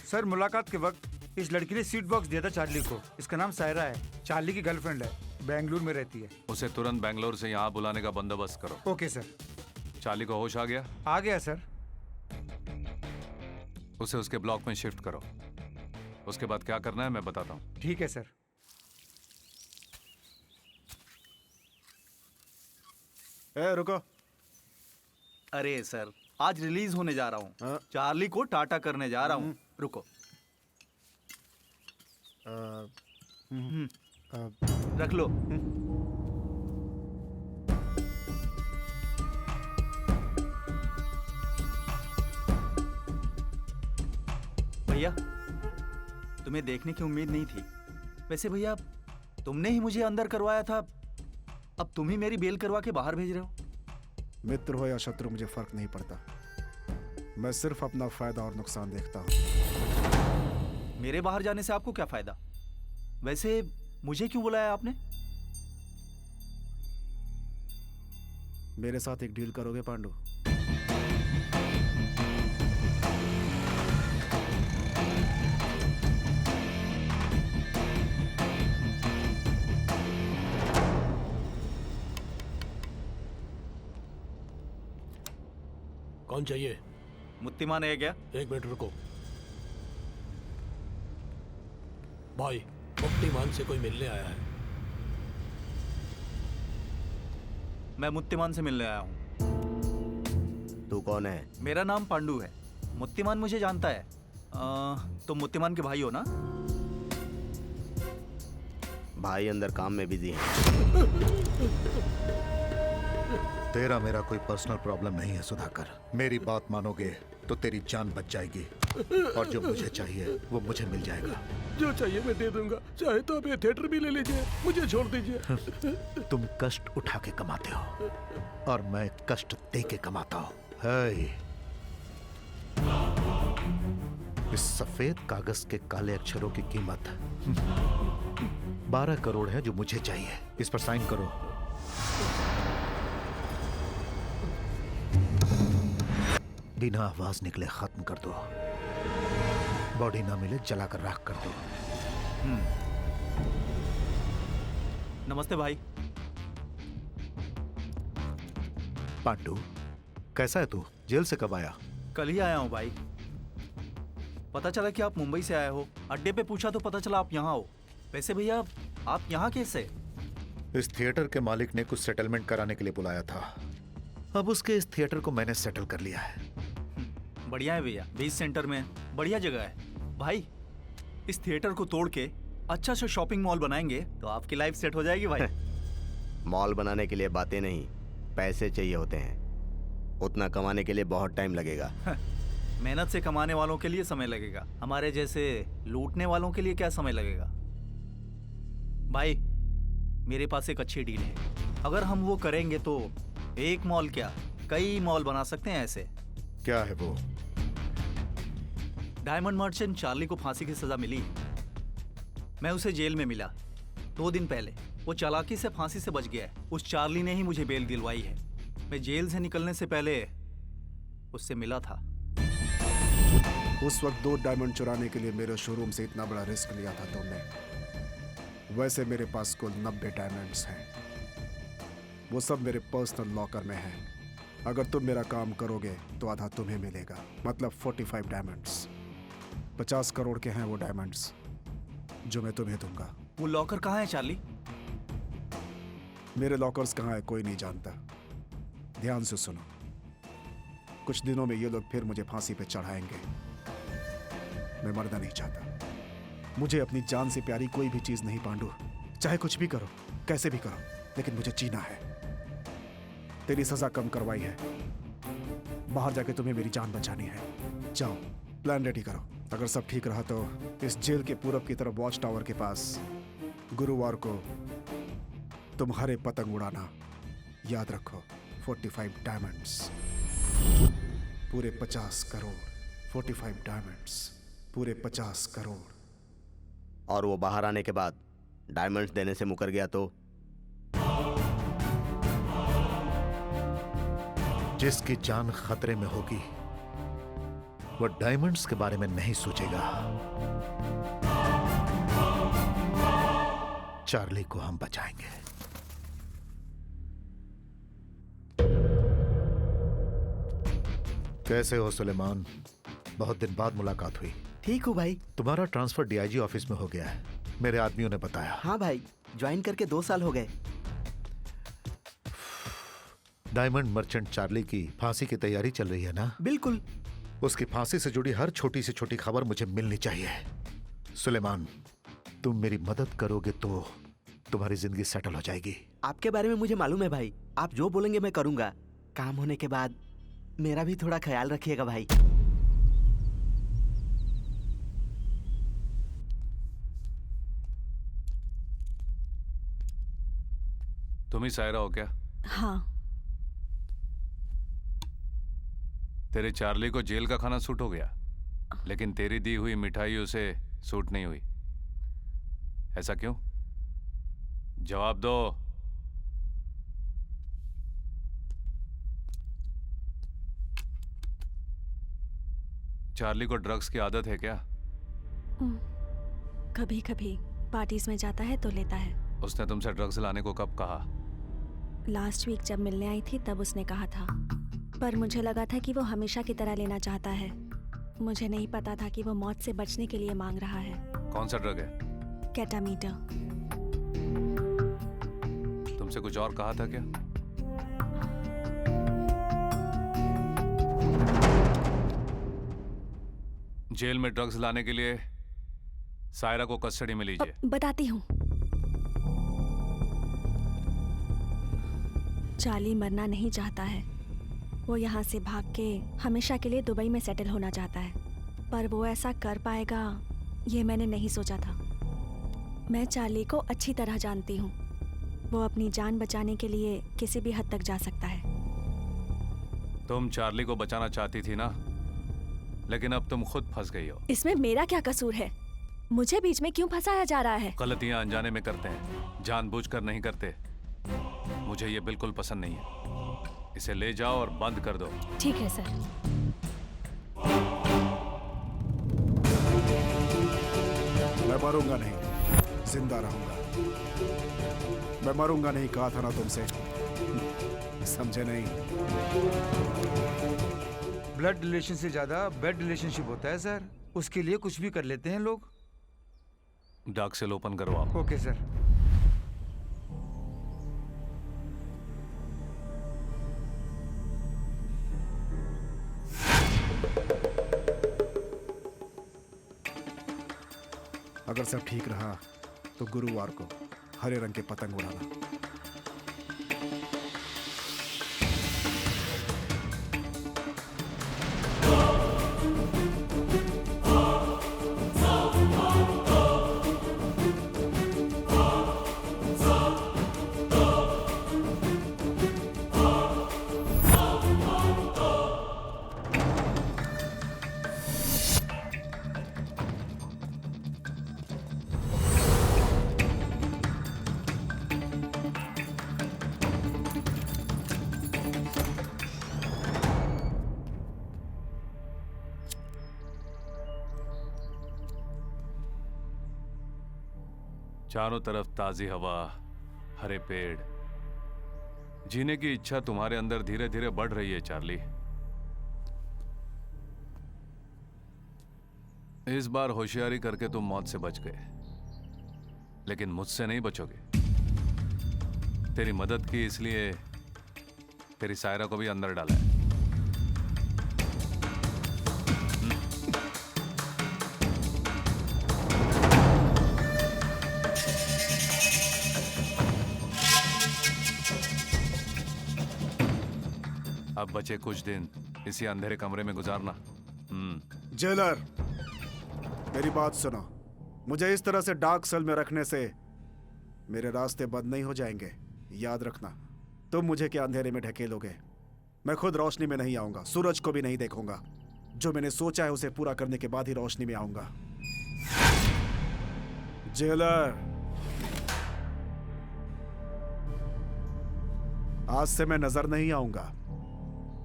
सर, मुलाकात के वक्त इस लड़की ने सीट बॉक्स दिया था चार्ली को। इसका नाम सायरा है, चार्ली की गर्लफ्रेंड है, बेंगलुरु में रहती है। उसे तुरंत बेंगलोर से यहाँ बुलाने का बंदोबस्त करो। Okay sir. चार्ली को होश आ गया? आ गया सर। उसे उसके ब्लॉक में शिफ्ट करो। उसके बाद क्या करना है मैं बताता हूँ। ठीक है सर। रुको। अरे सर, आज रिलीज होने जा रहा हूँ। चार्ली को टाटा करने जा रहा हूँ। रुको। रख लो। भैया, तुम्हें देखने की उम्मीद नहीं थी। वैसे भैया, तुमने ही मुझे अंदर करवाया था, अब तुम ही मेरी बेल करवा के बाहर भेज रहे हो। मित्र हो या शत्रु मुझे फर्क नहीं पड़ता। मैं सिर्फ अपना फायदा और नुकसान देखता हूँ। मेरे बाहर जाने से आपको क्या फायदा? वैसे मुझे क्यों बुलाया आपने? मेरे साथ एक डील करोगे पांडु? कौन चाहिए? मुत्तीमान है क्या? एक मिनट रुको। भाई, मुत्तीमान से कोई मिलने आया है। मैं मुत्तीमान से मिलने आया हूँ। तू कौन है? मेरा नाम पांडु है। मुत्तीमान मुझे जानता है। तुम मुत्तीमान के भाई हो ना? भाई अंदर काम में बिजी है। तेरा मेरा कोई पर्सनल प्रॉब्लम नहीं है सुधाकर। मेरी बात मानोगे तो तेरी जान बच जाएगी और जो मुझे चाहिए वो मुझे मिल जाएगा। जो चाहिए मैं दे दूंगा। चाहे तो आप ये थिएटर भी ले लीजिए, मुझे छोड़ दीजिए। तुम कष्ट उठा के कमाते हो और मैं कष्ट दे के कमाता हूँ। हे, इस सफेद कागज के काले अक्षरों की कीमत 12 करोड़ है जो मुझे चाहिए। इस पर साइन करो। बिना आवाज निकले खत्म कर दो। बॉडी ना मिले जलाकर राख कर दो। नमस्ते भाई। पांडु, कैसा है तू? जेल से कब आया? कल ही आया हूँ भाई। पता चला कि आप मुंबई से आए हो। अड्डे पे पूछा तो पता चला आप यहाँ हो। वैसे भैया, आप यहाँ कैसे? इस थिएटर के मालिक ने कुछ सेटलमेंट कराने के लिए बुलाया था। अब उसके इस थिएटर को मैंने सेटल कर लिया है। बढ़िया है भैया, बीच सेंटर में बढ़िया जगह है। भाई, इस थिएटर को तोड़ के अच्छा सा शॉपिंग मॉल बनाएंगे तो आपकी लाइफ सेट हो जाएगी भाई। मॉल बनाने के लिए बातें नहीं, पैसे चाहिए होते हैं। उतना कमाने के लिए बहुत टाइम लगेगा। मेहनत से कमाने वालों के लिए समय लगेगा, हमारे जैसे लूटने वालों के लिए क्या समय लगेगा? भाई, मेरे पास एक अच्छी डील है। अगर हम वो करेंगे तो एक मॉल क्या, कई मॉल बना सकते हैं ऐसे। क्या है वो? डायमंड मर्चेंट चार्ली को फांसी की सजा मिली। मैं उसे जेल में मिला। 2 दिन पहले वो चालाकी से फांसी से बच गया है। उस चार्ली ने ही मुझे बेल दिलवाई है। मैं जेल से निकलने से पहले उससे मिला था। उस वक्त 2 डायमंड चुराने के लिए मेरे शोरूम से इतना बड़ा रिस्क लिया था तुमने। वैसे मेरे पास कुल 90 डायमंड्स हैं। वो सब मेरे पर्सनल लॉकर में हैं। अगर तुम मेरा काम करोगे तो आधा तुम्हें मिलेगा, मतलब 45 डायमंड्स। 50 करोड़ के हैं वो डायमंड्स जो मैं तुम्हें दूंगा। वो लॉकर कहाँ है चार्ली? मेरे लॉकर्स कहाँ है कोई नहीं जानता। ध्यान से सुनो, कुछ दिनों में ये लोग फिर मुझे फांसी पे चढ़ाएंगे। मैं मरना नहीं चाहता। मुझे अपनी जान से प्यारी कोई भी चीज नहीं पांडु। चाहे कुछ भी करो, कैसे भी करो, लेकिन मुझे जीना है। तेरी सजा कम करवाई है, बाहर जाके तुम्हें मेरी जान बचानी है। जाओ, प्लान रेडी करो। अगर सब ठीक रहा तो इस जेल के पूरब की तरफ वॉच टावर के पास गुरुवार को तुम हरे पतंग उड़ाना। याद रखो, 45 डायमंड्स, पूरे 50 करोड़। 45 डायमंड्स, पूरे 50 करोड़। और वो बाहर आने के बाद डायमंड्स देने से मुकर गया तो? जिसकी जान खतरे में होगी वो डायमंड्स के बारे में नहीं सोचेगा। चार्ली को हम बचाएंगे। कैसे हो सुलेमान? बहुत दिन बाद मुलाकात हुई। ठीक हूँ भाई। तुम्हारा ट्रांसफर डीआईजी ऑफिस में हो गया है, मेरे आदमियों ने बताया। हाँ भाई, ज्वाइन करके 2 साल हो गए। डायमंड मर्चेंट चार्ली की फांसी की तैयारी चल रही है ना? बिल्कुल। उसकी फांसी से जुड़ी हर छोटी से छोटी खबर मुझे मिलनी चाहिए। सुलेमान, तुम मेरी मदद करोगे तो तुम्हारी जिंदगी सेटल हो जाएगी। आपके बारे में मुझे मालूम है भाई। आप जो बोलेंगे मैं करूंगा। काम होने के बाद मेरा भी थोड़ा ख्याल रखिएगा भाई। तुम ही सायरा हो क्या? हाँ। तेरे चार्ली को जेल का खाना सूट हो गया, लेकिन तेरी दी हुई मिठाई उसे सूट नहीं हुई। ऐसा क्यों? जवाब दो। चार्ली को ड्रग्स की आदत है क्या? कभी कभी पार्टीज में जाता है तो लेता है। उसने तुमसे ड्रग्स लाने को कब कहा? लास्ट वीक जब मिलने आई थी तब उसने कहा था, पर मुझे लगा था कि वो हमेशा की तरह लेना चाहता है। मुझे नहीं पता था कि वो मौत से बचने के लिए मांग रहा है। कौन सा ड्रग है? केटामीटर। तुमसे कुछ और कहा था क्या? जेल में ड्रग्स लाने के लिए सायरा को कस्टडी में लीजिए। बताती हूँ। चार्ली मरना नहीं चाहता है। वो यहाँ से भाग के हमेशा के लिए दुबई में सेटल होना चाहता है, पर वो ऐसा कर पाएगा ये मैंने नहीं सोचा था। मैं चार्ली को अच्छी तरह जानती हूँ। वो अपनी जान बचाने के लिए किसी भी हद तक जा सकता है। तुम चार्ली को बचाना चाहती थी ना, लेकिन अब तुम खुद फंस गई हो। इसमें मेरा क्या कसूर है? मुझे बीच में क्यों फंसाया जा रहा है? गलतियां अनजाने में करते हैं, जानबूझकर नहीं करते। मुझे ये बिल्कुल पसंद नहीं है। इसे ले जाओ और बंद कर दो। ठीक है सर। मैं मरूंगा नहीं, जिंदा रहूंगा। मैं मरूंगा नहीं कहा था ना तुमसे, समझे नहीं? ब्लड रिलेशन से ज्यादा बेड रिलेशनशिप होता है सर। उसके लिए कुछ भी कर लेते हैं लोग। डार्क सेल ओपन करवाओ। Okay sir. अगर सब ठीक रहा तो गुरुवार को हरे रंग के पतंग उड़ाना। चारों तरफ ताजी हवा, हरे पेड़, जीने की इच्छा तुम्हारे अंदर धीरे धीरे बढ़ रही है चार्ली। इस बार होशियारी करके तुम मौत से बच गए, लेकिन मुझसे नहीं बचोगे। तेरी मदद की इसलिए तेरी सायरा को भी अंदर डाला है। अब बचे कुछ दिन इसी अंधेरे कमरे में गुजारना। जेलर, मेरी बात सुनो। मुझे इस तरह से डार्क सेल में रखने से मेरे रास्ते बंद नहीं हो जाएंगे। याद रखना, तुम मुझे क्या अंधेरे में ढकेलोगे? मैं खुद रोशनी में नहीं आऊंगा, सूरज को भी नहीं देखूंगा। जो मैंने सोचा है उसे पूरा करने के बाद ही रोशनी में आऊंगा। जेलर, आज से मैं नजर नहीं आऊंगा,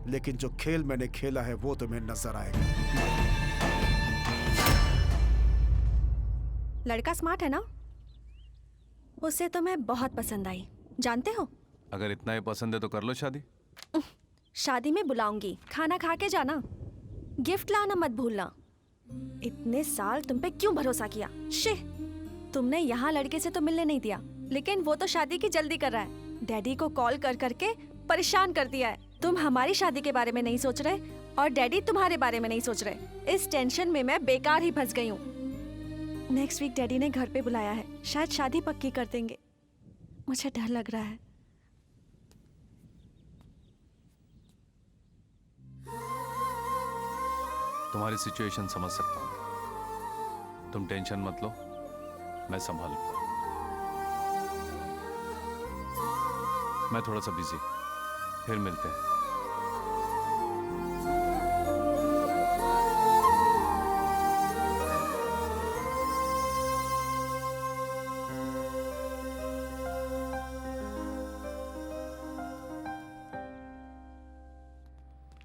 लेकिन जो खेल मैंने खेला है वो तुम्हें नजर आएगा। लड़का स्मार्ट है ना? उसे तो मैं बहुत पसंद आई, जानते हो? अगर इतना ही पसंद है तो कर लो शादी। शादी में बुलाऊंगी, खाना खा के जाना। गिफ्ट लाना मत भूलना। इतने साल तुम पे क्यों भरोसा किया? शिह, तुमने यहाँ लड़के से तो मिलने नहीं दिया, लेकिन वो तो शादी की जल्दी कर रहा है। डैडी को कॉल कर करके परेशान कर दिया है। तुम हमारी शादी के बारे में नहीं सोच रहे और डैडी तुम्हारे बारे में नहीं सोच रहे। इस टेंशन में मैं बेकार ही फंस गई हूँ। नेक्स्ट वीक डैडी ने घर पे बुलाया है, शायद शादी पक्की कर देंगे। मुझे डर लग रहा है। तुम्हारी सिचुएशन समझ सकता हूँ, तुम टेंशन मत लो, मैं संभालूंगा। मैं थोड़ा सा बिजी, फिर मिलते हैं।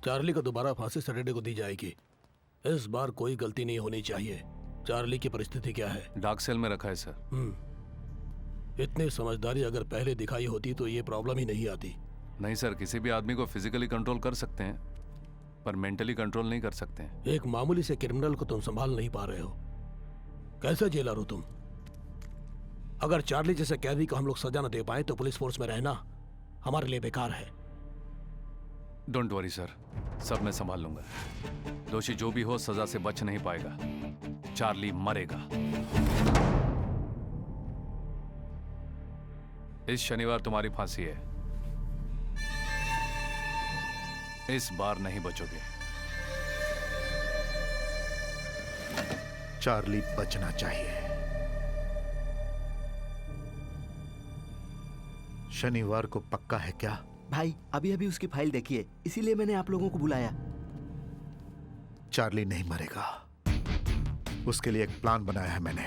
चार्ली को दोबारा फांसी सैटरडे को दी जाएगी। इस बार कोई गलती नहीं होनी चाहिए। चार्ली की परिस्थिति क्या है? डार्क सेल में रखा है सर। इतनी समझदारी अगर पहले दिखाई होती तो ये प्रॉब्लम ही नहीं आती। नहीं सर, किसी भी आदमी को फिजिकली कंट्रोल कर सकते हैं, पर मेंटली कंट्रोल नहीं कर सकते हैं। एक मामूली से क्रिमिनल को तुम संभाल नहीं पा रहे हो। कैसे जेलर हो तुम? अगर चार्ली जैसे कैदी को हम लोग सजा न दे पाए तो पुलिस फोर्स में रहना हमारे लिए बेकार है। डोंट वरी सर, सब मैं संभाल लूंगा। दोषी जो भी हो सजा से बच नहीं पाएगा। चार्ली मरेगा। इस शनिवार तुम्हारी फांसी है। इस बार नहीं बचोगे। चार्ली बचना चाहिए। शनिवार को पक्का है क्या? भाई अभी अभी उसकी फाइल देखिए, इसीलिए मैंने आप लोगों को बुलाया। चार्ली नहीं मरेगा, उसके लिए एक प्लान बनाया है मैंने।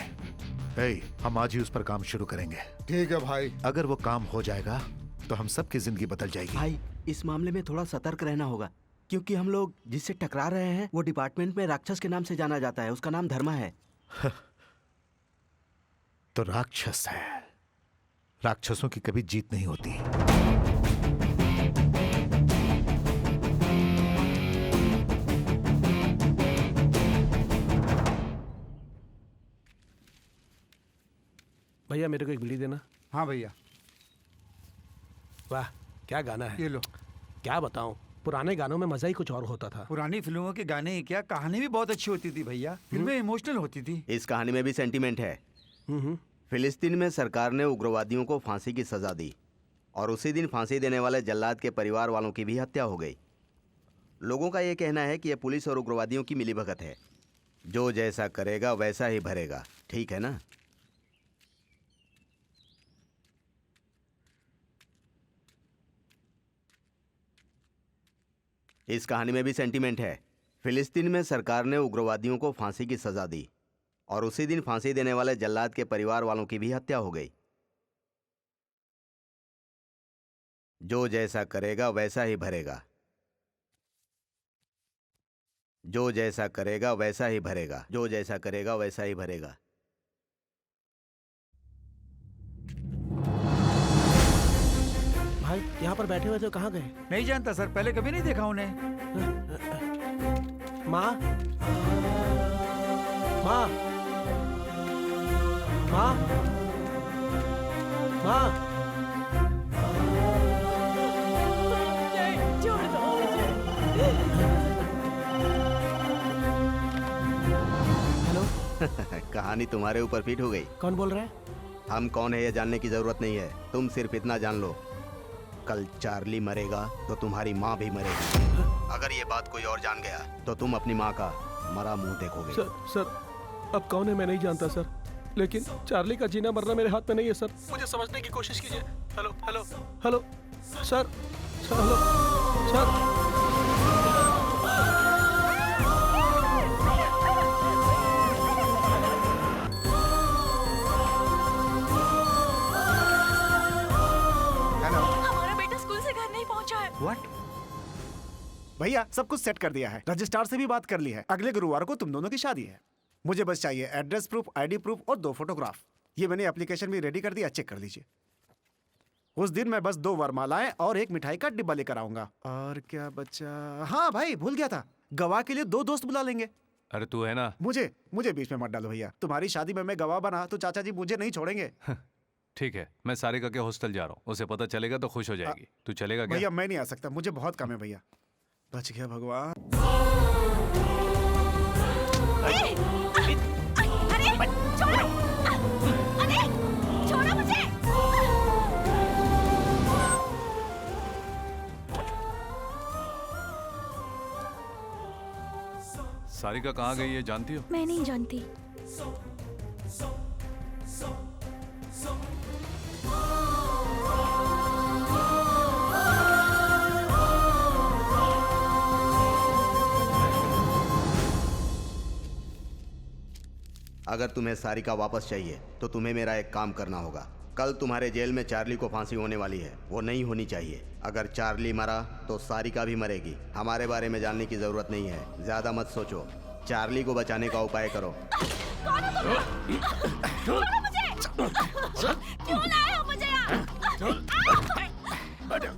हम आज ही उस पर काम शुरू करेंगे। ठीक है भाई। अगर वो काम हो जाएगा तो हम सबकी जिंदगी बदल जाएगी। भाई इस मामले में थोड़ा सतर्क रहना होगा, क्योंकि हम लोग जिससे टकरा रहे हैं वो डिपार्टमेंट में राक्षस के नाम से जाना जाता है। उसका नाम धर्मा है। तो राक्षस है। राक्षसों की कभी जीत नहीं होती। भैया मेरे को एक बीड़ी देना। हाँ भैया। वाह क्या गाना है। ये लो। क्या बताऊं, पुराने गानों में मजा ही कुछ और होता था। पुरानी फिल्मों के गाने ही क्या, कहानी भी बहुत अच्छी होती थी भैया। फिल्में इमोशनल होती थी। इस कहानी में भी सेंटीमेंट है। फिलिस्तीन में सरकार ने उग्रवादियों को फांसी की सजा दी और उसी दिन फांसी देने वाले जल्लाद के परिवार वालों की भी हत्या हो गई। लोगों का यह कहना है कि यह पुलिस और उग्रवादियों की मिलीभगत है। जो जैसा करेगा वैसा ही भरेगा, ठीक है ना? इस कहानी में भी सेंटीमेंट है। फिलिस्तीन में सरकार ने उग्रवादियों को फांसी की सजा दी और उसी दिन फांसी देने वाले जल्लाद के परिवार वालों की भी हत्या हो गई। जो जैसा करेगा वैसा ही भरेगा। जो जैसा करेगा वैसा ही भरेगा। जो जैसा करेगा वैसा ही भरेगा। भाई यहाँ पर बैठे हुए थे, कहाँ गए? नहीं जानता सर, पहले कभी नहीं देखा उन्हें। माँ, माँ, माँ, माँ। छोड़ दो मुझे। हेलो। कहानी तुम्हारे ऊपर फिट हो गई। कौन बोल रहा है? हम कौन है ये जानने की जरूरत नहीं है, तुम सिर्फ इतना जान लो, कल चार्ली मरेगा तो तुम्हारी माँ भी मरेगी। अगर ये बात कोई और जान गया तो तुम अपनी माँ का मरा मुंह देखोगे। सर, अब कौन है मैं नहीं जानता सर, लेकिन चार्ली का जीना मरना मेरे हाथ में नहीं है सर। मुझे समझने की कोशिश कीजिए। Hello hello hello sir, hello sir. What? भैया सब कुछ सेट कर दिया है, रजिस्ट्रार से भी बात कर ली है। अगले गुरुवार को तुम दोनों की शादी है। मुझे बस चाहिए एड्रेस प्रूफ, आईडी प्रूफ और 2 फोटोग्राफ। ये मैंने एप्लीकेशन भी रेडी कर दिया, चेक कर लीजिए। उस दिन मैं बस 2 वरमालाएं और 1 मिठाई का डिब्बा लेकर आऊंगा। और क्या बचा? हाँ भाई, भूल गया था, गवाह के लिए 2 दोस्त बुला लेंगे। अरे तू है ना। मुझे बीच में मत डालो भैया। तुम्हारी शादी में मैं गवाह बना तो चाचा जी मुझे नहीं छोड़ेंगे। ठीक है, मैं सारिका के हॉस्टल जा रहा हूँ, उसे पता चलेगा तो खुश हो जाएगी। तू चलेगा क्या? भैया मैं नहीं आ सकता, मुझे बहुत काम है भैया। बच गया भगवान। अरे छोड़ो, अरे छोड़ो मुझे। सारिका कहाँ गई है जानती हो? मैं नहीं जानती। अगर तुम्हें सारिका वापस चाहिए तो तुम्हें मेरा एक काम करना होगा। कल तुम्हारे जेल में चार्ली को फांसी होने वाली है, वो नहीं होनी चाहिए। अगर चार्ली मरा तो सारिका भी मरेगी। हमारे बारे में जानने की जरूरत नहीं है, ज्यादा मत सोचो, चार्ली को बचाने का उपाय करो। क्यों लाए हो मुझे यहाँ?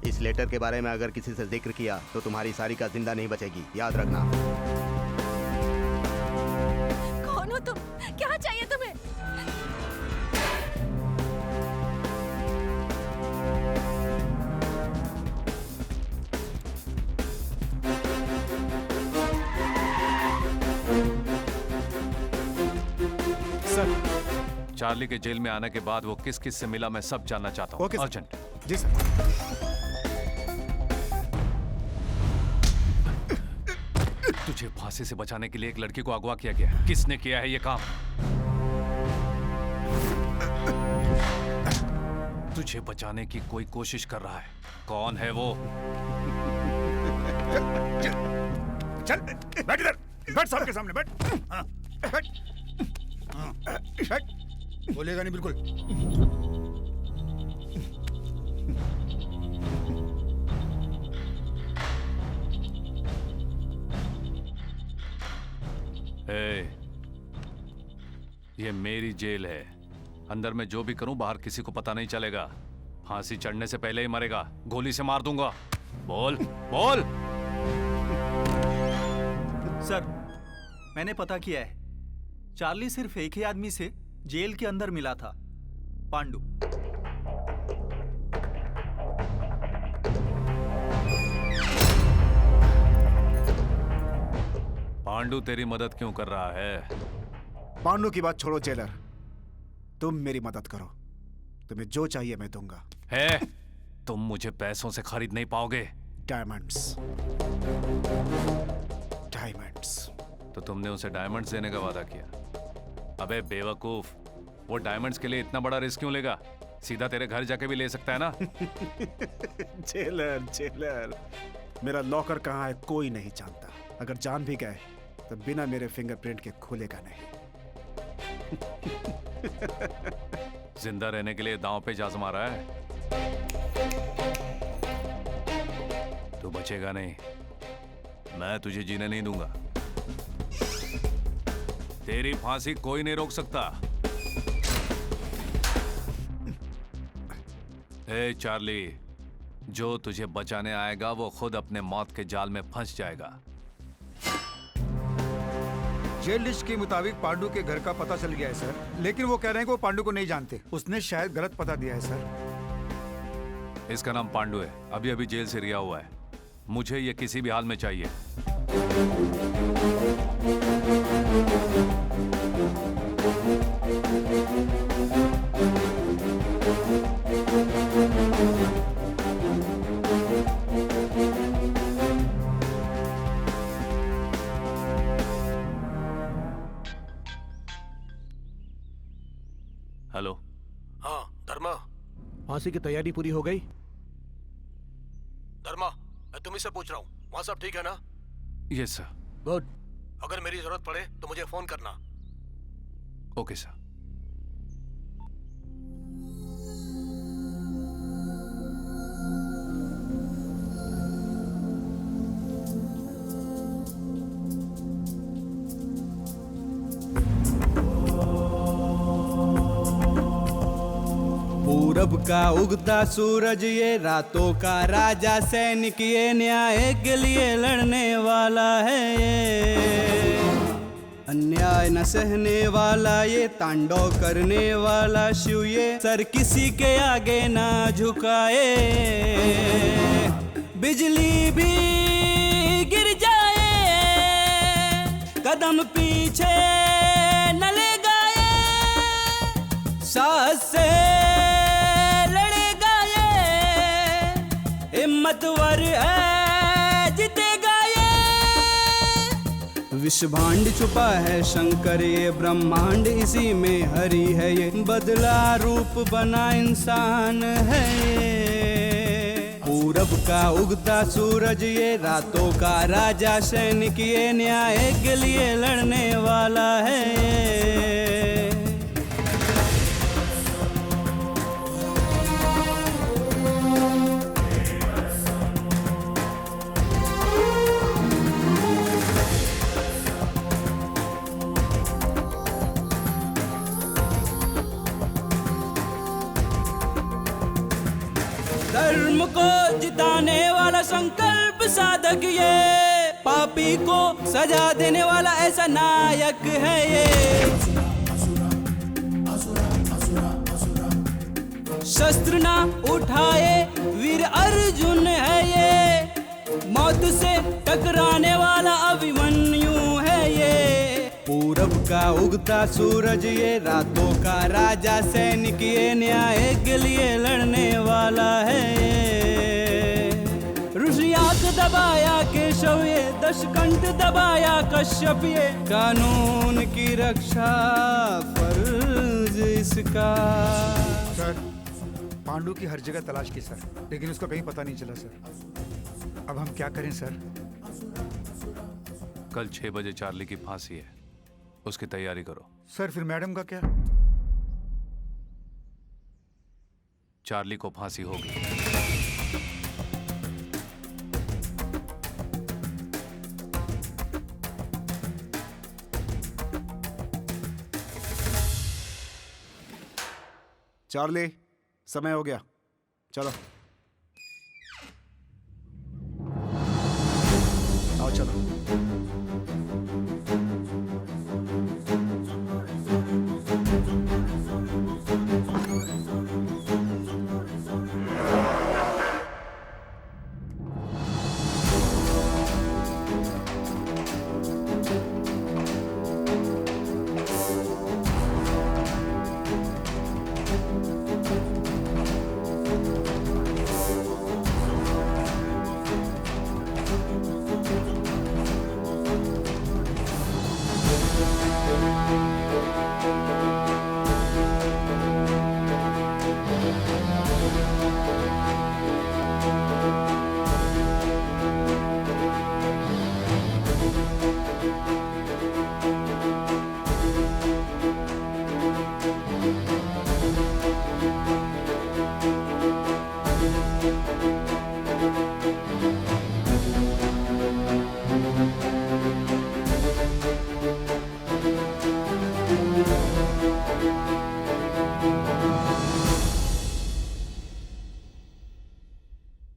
इस लेटर के बारे में अगर किसी से जिक्र किया तो तुम्हारी सारिका जिंदा नहीं बचेगी, याद रखना। कौन हो तुम? क्या चाहिए तुम्हें? सर, चार्ली के जेल में आने के बाद वो किस किस से मिला मैं सब जानना चाहता हूँ। Okay sir. अर्जेंट। जी सर। तुझे फांसी से बचाने के लिए एक लड़की को अगवा किया गया। किसने किया है ये काम? तुझे बचाने की कोई कोशिश कर रहा है। कौन है वो? चल बैठ इधर, बैठ साहब के सामने, बैठ। हाँ, बैठ। हाँ, बैठ। बोलेगा नहीं बिल्कुल। ये मेरी जेल है। अंदर मैं जो भी करूं बाहर किसी को पता नहीं चलेगा। फांसी चढ़ने से पहले ही मरेगा, गोली से मार दूंगा। बोल बोल। सर, मैंने पता किया है, चार्ली सिर्फ एक ही आदमी से जेल के अंदर मिला था, पांडु। पांडु तेरी मदद क्यों कर रहा है? पांडु की बात छोड़ो जेलर, तुम मेरी मदद करो। तुम्हें जो चाहिए मैं दूंगा। है, तुम मुझे पैसों से खरीद नहीं पाओगे। Diamonds, diamonds. तो तुमने उसे डायमंड्स देने का वादा किया। अबे बेवकूफ, वो डायमंड्स के लिए इतना बड़ा रिस्क क्यों लेगा? सीधा तेरे घर जाके भी ले सकता है ना। जेलर, जेलर, मेरा लॉकर कहाँ है कोई नहीं जानता। अगर जान भी गए तो बिना मेरे फिंगरप्रिंट के खुलेगा नहीं। जिंदा रहने के लिए दांव पे जा मारा है। तू बचेगा नहीं, मैं तुझे जीने नहीं दूंगा। तेरी फांसी कोई नहीं रोक सकता। ए चार्ली, जो तुझे बचाने आएगा वो खुद अपने मौत के जाल में फंस जाएगा। जेल लिस्ट के मुताबिक पांडु के घर का पता चल गया है सर, लेकिन वो कह रहे हैं कि वो पांडु को नहीं जानते। उसने शायद गलत पता दिया है सर। इसका नाम पांडु है, अभी अभी जेल से रिहा हुआ है। मुझे ये किसी भी हाल में चाहिए। हेलो। हाँ धर्मा, फांसी की तैयारी पूरी हो गई? धर्मा, मैं तुम्ही से पूछ रहा हूँ, वहाँ सब ठीक है ना? Yes sir. गुड। अगर मेरी जरूरत पड़े तो मुझे फोन करना। Okay sir. पूरब का उगता सूरज ये रातों का राजा, सैनिक ये न्याय के लिए लड़ने वाला है। ये अन्याय न सहने वाला, ये तांडव करने वाला शिव, ये सर किसी के आगे ना झुकाए। बिजली भी गिर जाए, कदम पीछे न ले गाए, साहस से हिम्मतवर है जीतेगा ये। विश्वभांड छुपा है शंकर, ये ब्रह्मांड इसी में हरि है। ये बदला रूप बना इंसान है। पूरब का उगता सूरज ये रातों का राजा, सैनिक ये न्याय के लिए लड़ने वाला है। धर्म को जिताने वाला संकल्प साधक ये, पापी को सजा देने वाला ऐसा नायक है ये। शस्त्र ना उठाए वीर अर्जुन है ये, मौत से टकराने वाला अभिमन्यु है ये। पूरब का उगता सूरज ये रातों का राजा, सैनिक ये न्याय के लिए लड़ने वाला है। ऋषि आंख दबाया केशव ये, दशकंठ दबाया कश्यप ये, कानून की रक्षा फर्ज इसका। सर, पांडु की हर जगह तलाश की सर, लेकिन उसका कहीं पता नहीं चला सर। अब हम क्या करें सर? कल 6 बजे चार्ली की फांसी है, उसकी तैयारी करो। सर फिर मैडम का क्या? चार्ली को फांसी होगी। चार्ली, समय हो गया, चलो आओ चलो।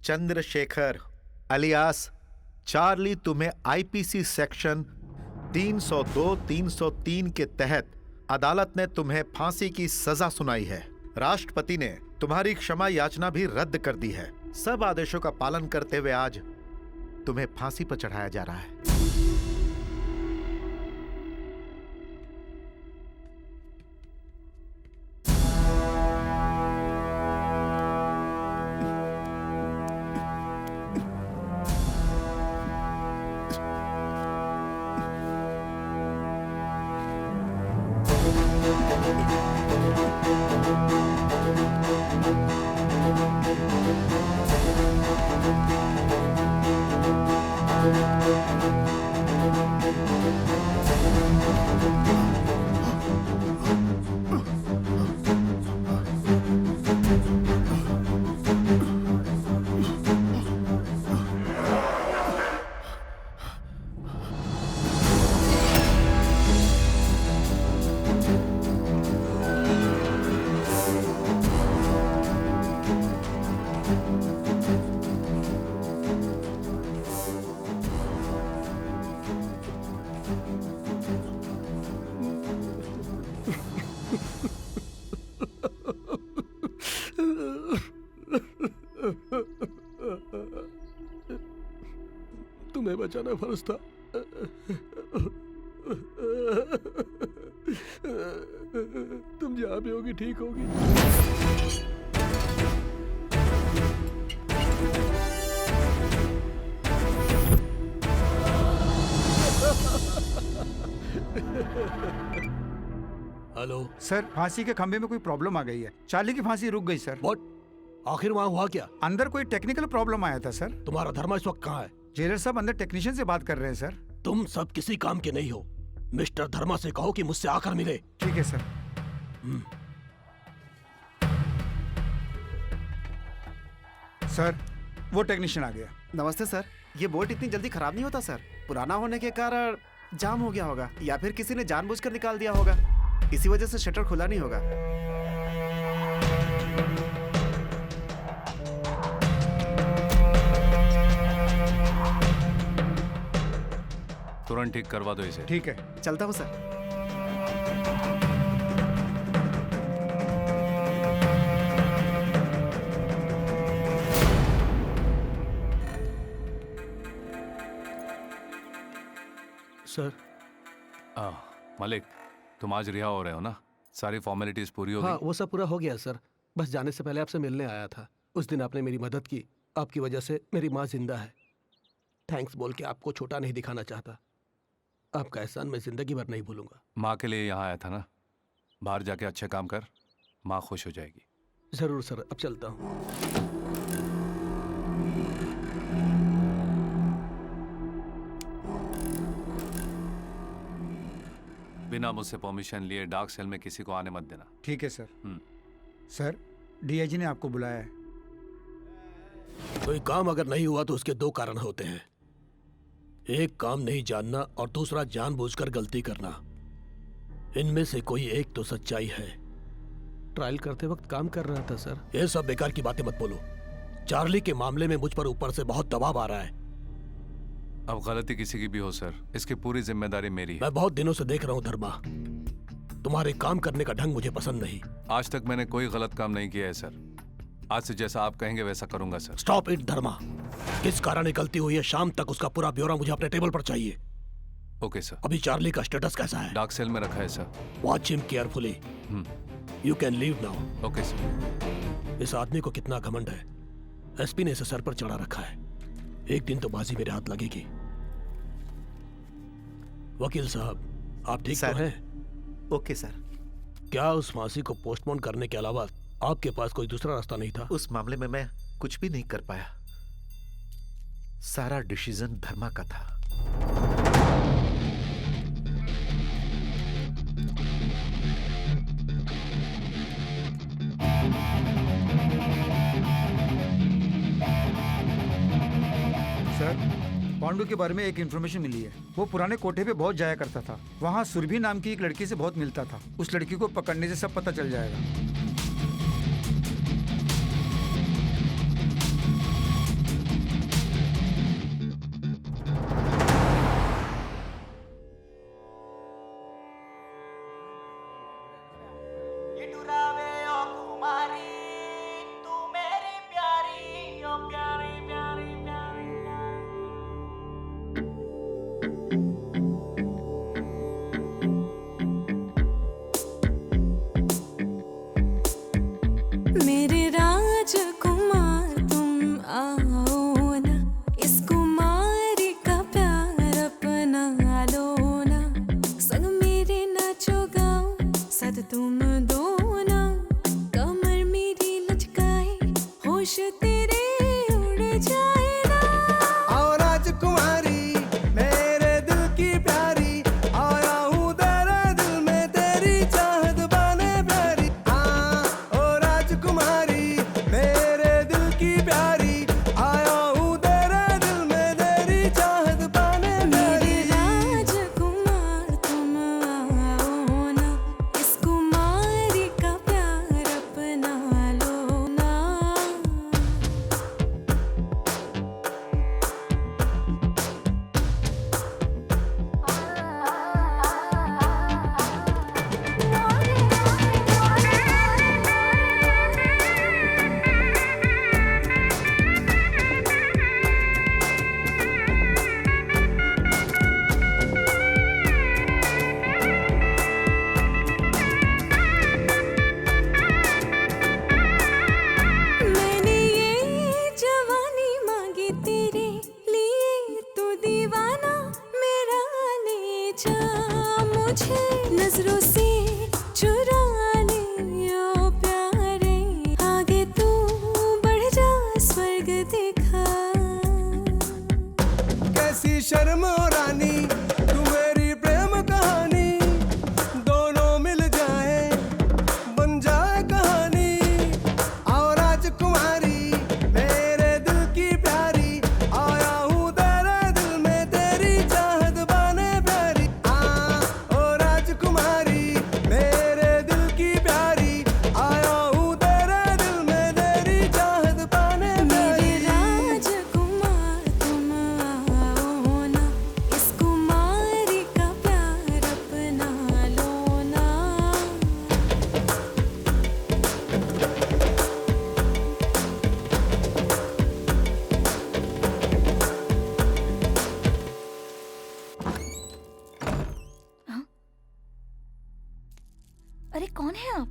चंद्रशेखर अलियास चार्ली तुम्हें आईपीसी सेक्शन 302-303 के तहत अदालत ने तुम्हें फांसी की सजा सुनाई है। राष्ट्रपति ने तुम्हारी क्षमा याचना भी रद्द कर दी है। सब आदेशों का पालन करते हुए आज तुम्हें फांसी पर चढ़ाया जा रहा है। तुम्हें बचाना फर्ज था। तुम जहां भी होगी ठीक होगी। हेलो सर, फांसी के खंभे में कोई प्रॉब्लम आ गई है। चार्ली की फांसी रुक गई सर। व्हाट? आखिर वहां हुआ क्या? अंदर कोई टेक्निकल प्रॉब्लम आया था सर। तुम्हारा धर्मा इस वक्त कहाँ है? जेलर साहब अंदर टेक्नीशियन से बात कर रहे हैं सर। तुम सब किसी काम के नहीं हो। मिस्टर धर्मा से कहो कि मुझसे आकर मिले। ठीक है सर। सर, वो टेक्नीशियन आ गया। नमस्ते सर। ये बोल्ट इतनी जल्दी खराब नहीं होता सर। पुराना होने के कारण जाम हो गया होगा या फिर किसी ने जानबूझकर निकाल दिया होगा। इसी वजह से शटर खुला नहीं होगा। तुरंत ठीक करवा दो इसे। ठीक है, चलता हूँ सर। सर। मलिक, तुम आज रिहा हो रहे हो ना? सारी फॉर्मेलिटीज पूरी हो गई? हाँ, वो सब पूरा हो गया सर। बस जाने से पहले आपसे मिलने आया था। उस दिन आपने मेरी मदद की। आपकी वजह से मेरी माँ जिंदा है। थैंक्स बोल के आपको छोटा नहीं दिखाना चाहता। आपका एहसान मैं जिंदगी भर नहीं भूलूंगा। माँ के लिए यहाँ आया था ना? बाहर जाके अच्छे काम कर, माँ खुश हो जाएगी। जरूर सर, अब चलता हूँ। बिना मुझसे परमिशन लिए डार्क सेल में किसी को आने मत देना। ठीक है सर। सर, डीआईजी ने आपको बुलाया है। कोई काम अगर नहीं हुआ तो उसके दो कारण होते हैं। एक, काम नहीं जानना, और दूसरा, जानबूझकर गलती करना। इनमें से कोई एक तो सच्चाई है। ट्रायल करते वक्त काम कर रहा था सर। ये सब बेकार की बातें मत बोलो। चार्ली के मामले में मुझ पर ऊपर से बहुत दबाव आ रहा है। अब गलती किसी की भी हो सर, इसकी पूरी जिम्मेदारी मेरी है। मैं बहुत दिनों से देख रहा हूँ धर्मा, तुम्हारे काम करने का ढंग मुझे पसंद नहीं। आज तक मैंने कोई गलत काम नहीं किया है सर। आज से जैसा आप कहेंगे वैसा करूंगा सर। स्टॉप इट धर्मा। किस कारण ये गलती हुई है, शाम तक उसका पूरा ब्यौरा मुझे अपने टेबल पर चाहिए। Okay sir. अभी चार्ली का स्टेटस कैसा है? डार्क सेल में रखा है sir. Watch him carefully. You can leave now. Okay sir. इस आदमी को कितना घमंड है। एसपी ने इसे सर पर चढ़ा रखा है। एक दिन तो बाजी मेरे हाथ लगेगी। वकील साहब, आप ठीक तो हैं? Okay sir. क्या उस फांसी को पोस्टपोन करने के अलावा आपके पास कोई दूसरा रास्ता नहीं था? उस मामले में मैं कुछ भी नहीं कर पाया। सारा डिसीजन धर्मा का था। सर, पांडु के बारे में एक इन्फॉर्मेशन मिली है। वो पुराने कोठे पे बहुत जाया करता था। वहाँ सुरभि नाम की एक लड़की से बहुत मिलता था। उस लड़की को पकड़ने से सब पता चल जाएगा। ठिठुरावे ओ कुमारी तू मेरी प्यारी ओ प्यारी प्यारी प्यारी मेरे राजकुमार तुम आओ ना, इस कुमारी का प्यार अपना लो ना, संग मेरे नाचो गाओ साथ तुम दो ना, कमर मेरी लचकाए होश तेरे उड़ जाए ना। आओ राजकुमारी मेरे दिल की प्यारी, आया हूँ तेरे दिल में तेरी चाहत बने प्यारी। ओ राजकुमारी मेरे दिल की प्यारी, आया हूँ तेरे दिल में तेरी चाहत बने प्यारी। राजकुमार तुम आओ ना, इस कुमारी का प्यार अपना लो ना। मैंने ये जवानी मांगी तेरे लिए, तू दीवाना मेरा ले जा, मुझे नजरों से चुरा ले ओ प्यारे, आगे तू बढ़ जा स्वर्ग दिखा। कैसी शर्म हो रानी तू मेरी प्रेम कहानी, दोनों मिल जाए बन जाए कहानी। आओ राजकुमारी मेरे दिल की प्यारी, आया हूँ तेरे दिल में तेरी चाहत बने प्यारी। ओ राजकुमारी मेरे दिल की प्यारी, आया हूँ तेरे दिल में तेरी चाहत बने मेरे प्यारी। राजकुमार तुम आओ ना, इस कुमारी का प्यार अपना लो ना। अरे कौन है आप?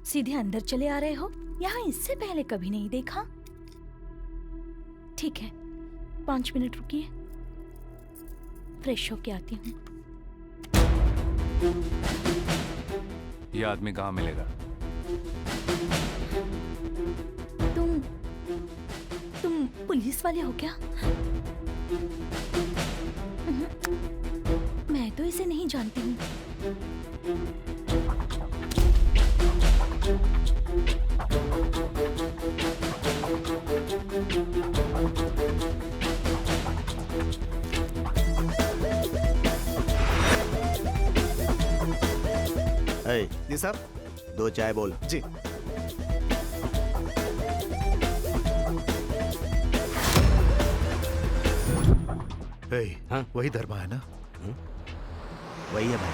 सीधे अंदर चले आ रहे हो? यहाँ इससे पहले कभी नहीं देखा। ठीक है, 5 मिनट रुकिए, फ्रेश होके आती हूँ। ये आदमी कहाँ मिलेगा? तुम पुलिस वाले हो क्या? मैं तो इसे नहीं जानती हूँ। जी सर, 2 चाय बोल। जी। हाँ? वही धर्मा है ना? वही है भाई।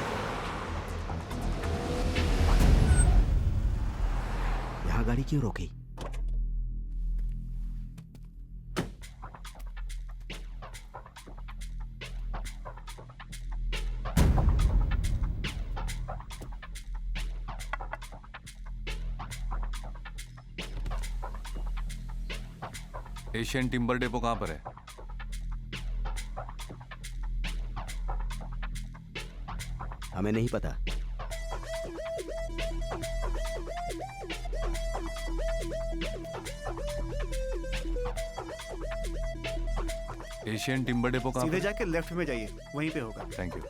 यहाँ गाड़ी क्यों रोकी? एशियन टिम्बर डेपो कहाँ पर है? हमें नहीं पता। एशियन टिम्बर डेपो कहाँ सीधे पर? जाके लेफ्ट में जाइए, वहीं पे होगा। Thank you.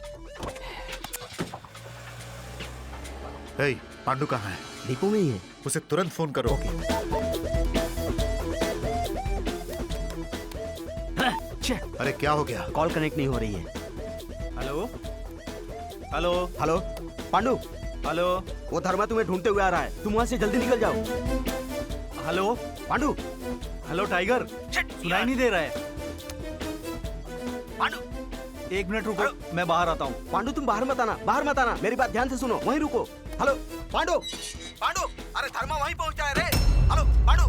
पांडु कहाँ है? डिपो में ही है। उसे तुरंत फोन करो। अरे क्या हो गया? कॉल कनेक्ट नहीं हो रही है। Hello hello hello Pandu, hello, वो धर्मा तुम्हें ढूंढते हुए आ रहा है, तुम वहां से जल्दी निकल जाओ। हेलो पांडु, हेलो टाइगर, सुनाई नहीं दे रहा है। पांडु 1 मिनट रुको, मैं बाहर आता हूँ। पांडु तुम बाहर मत आना, बाहर मत आना, मेरी बात ध्यान से सुनो, वहीं रुको। हेलो पांडु, पांडु, अरे धर्मा वहीं पहुंचा है रे। हेलो पांडु।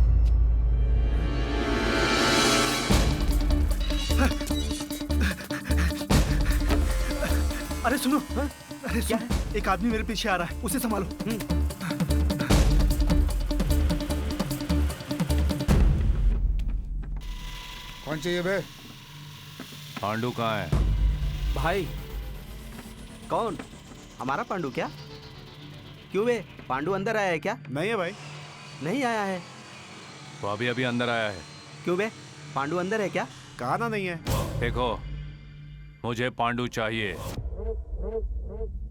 अरे सुनो, अरे सुनो, एक आदमी मेरे पीछे आ रहा है, उसे संभालो। कौन चाहिए बे? पांडु कहाँ है? भाई कौन? हमारा पांडु क्या? क्यों बे, पांडु अंदर आया है क्या? नहीं है भाई। नहीं आया है। वो अभी अभी अंदर आया है। क्यों बे, पांडु अंदर है क्या? कहा ना नहीं है। देखो, मुझे पांडु चाहिए।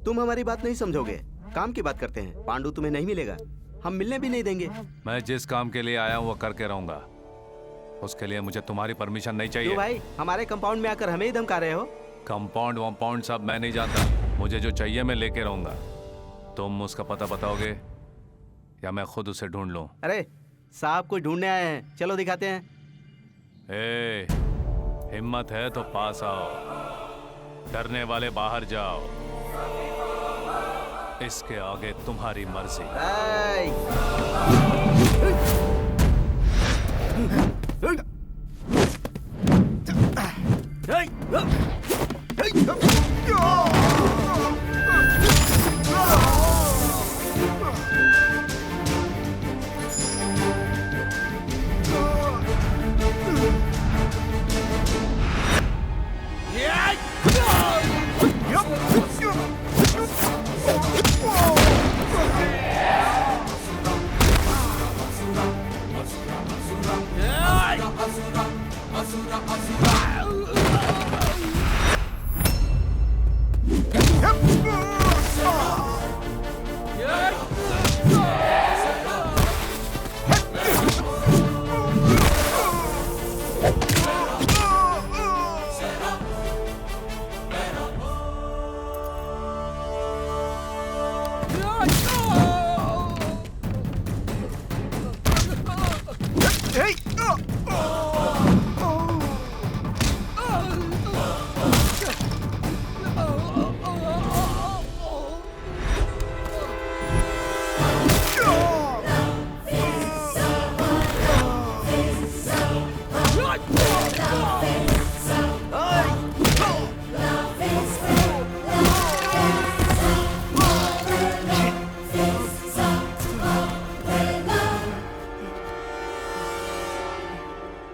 तुम हमारी बात नहीं समझोगे, काम की बात करते हैं। पांडु तुम्हें नहीं मिलेगा, हम मिलने भी नहीं देंगे। मैं जिस काम के लिए आया हूँ वो करके रहूंगा, उसके लिए मुझे तुम्हारी परमिशन नहीं चाहिए। क्यों भाई, हमारे कंपाउंड में आकर हमें ही धमका रहे हो? कंपाउंड वंपाउंड सब मैं नहीं जानता, मुझे जो चाहिए मैं लेके रहूंगा। तुम उसका पता बताओगे या मैं खुद उसे ढूंढ लूं? अरे साहब कोई ढूंढने आए हैं, चलो दिखाते हैं। ए, हिम्मत है तो पास आओ, डरने वाले बाहर जाओ, इसके आगे तुम्हारी मर्जी।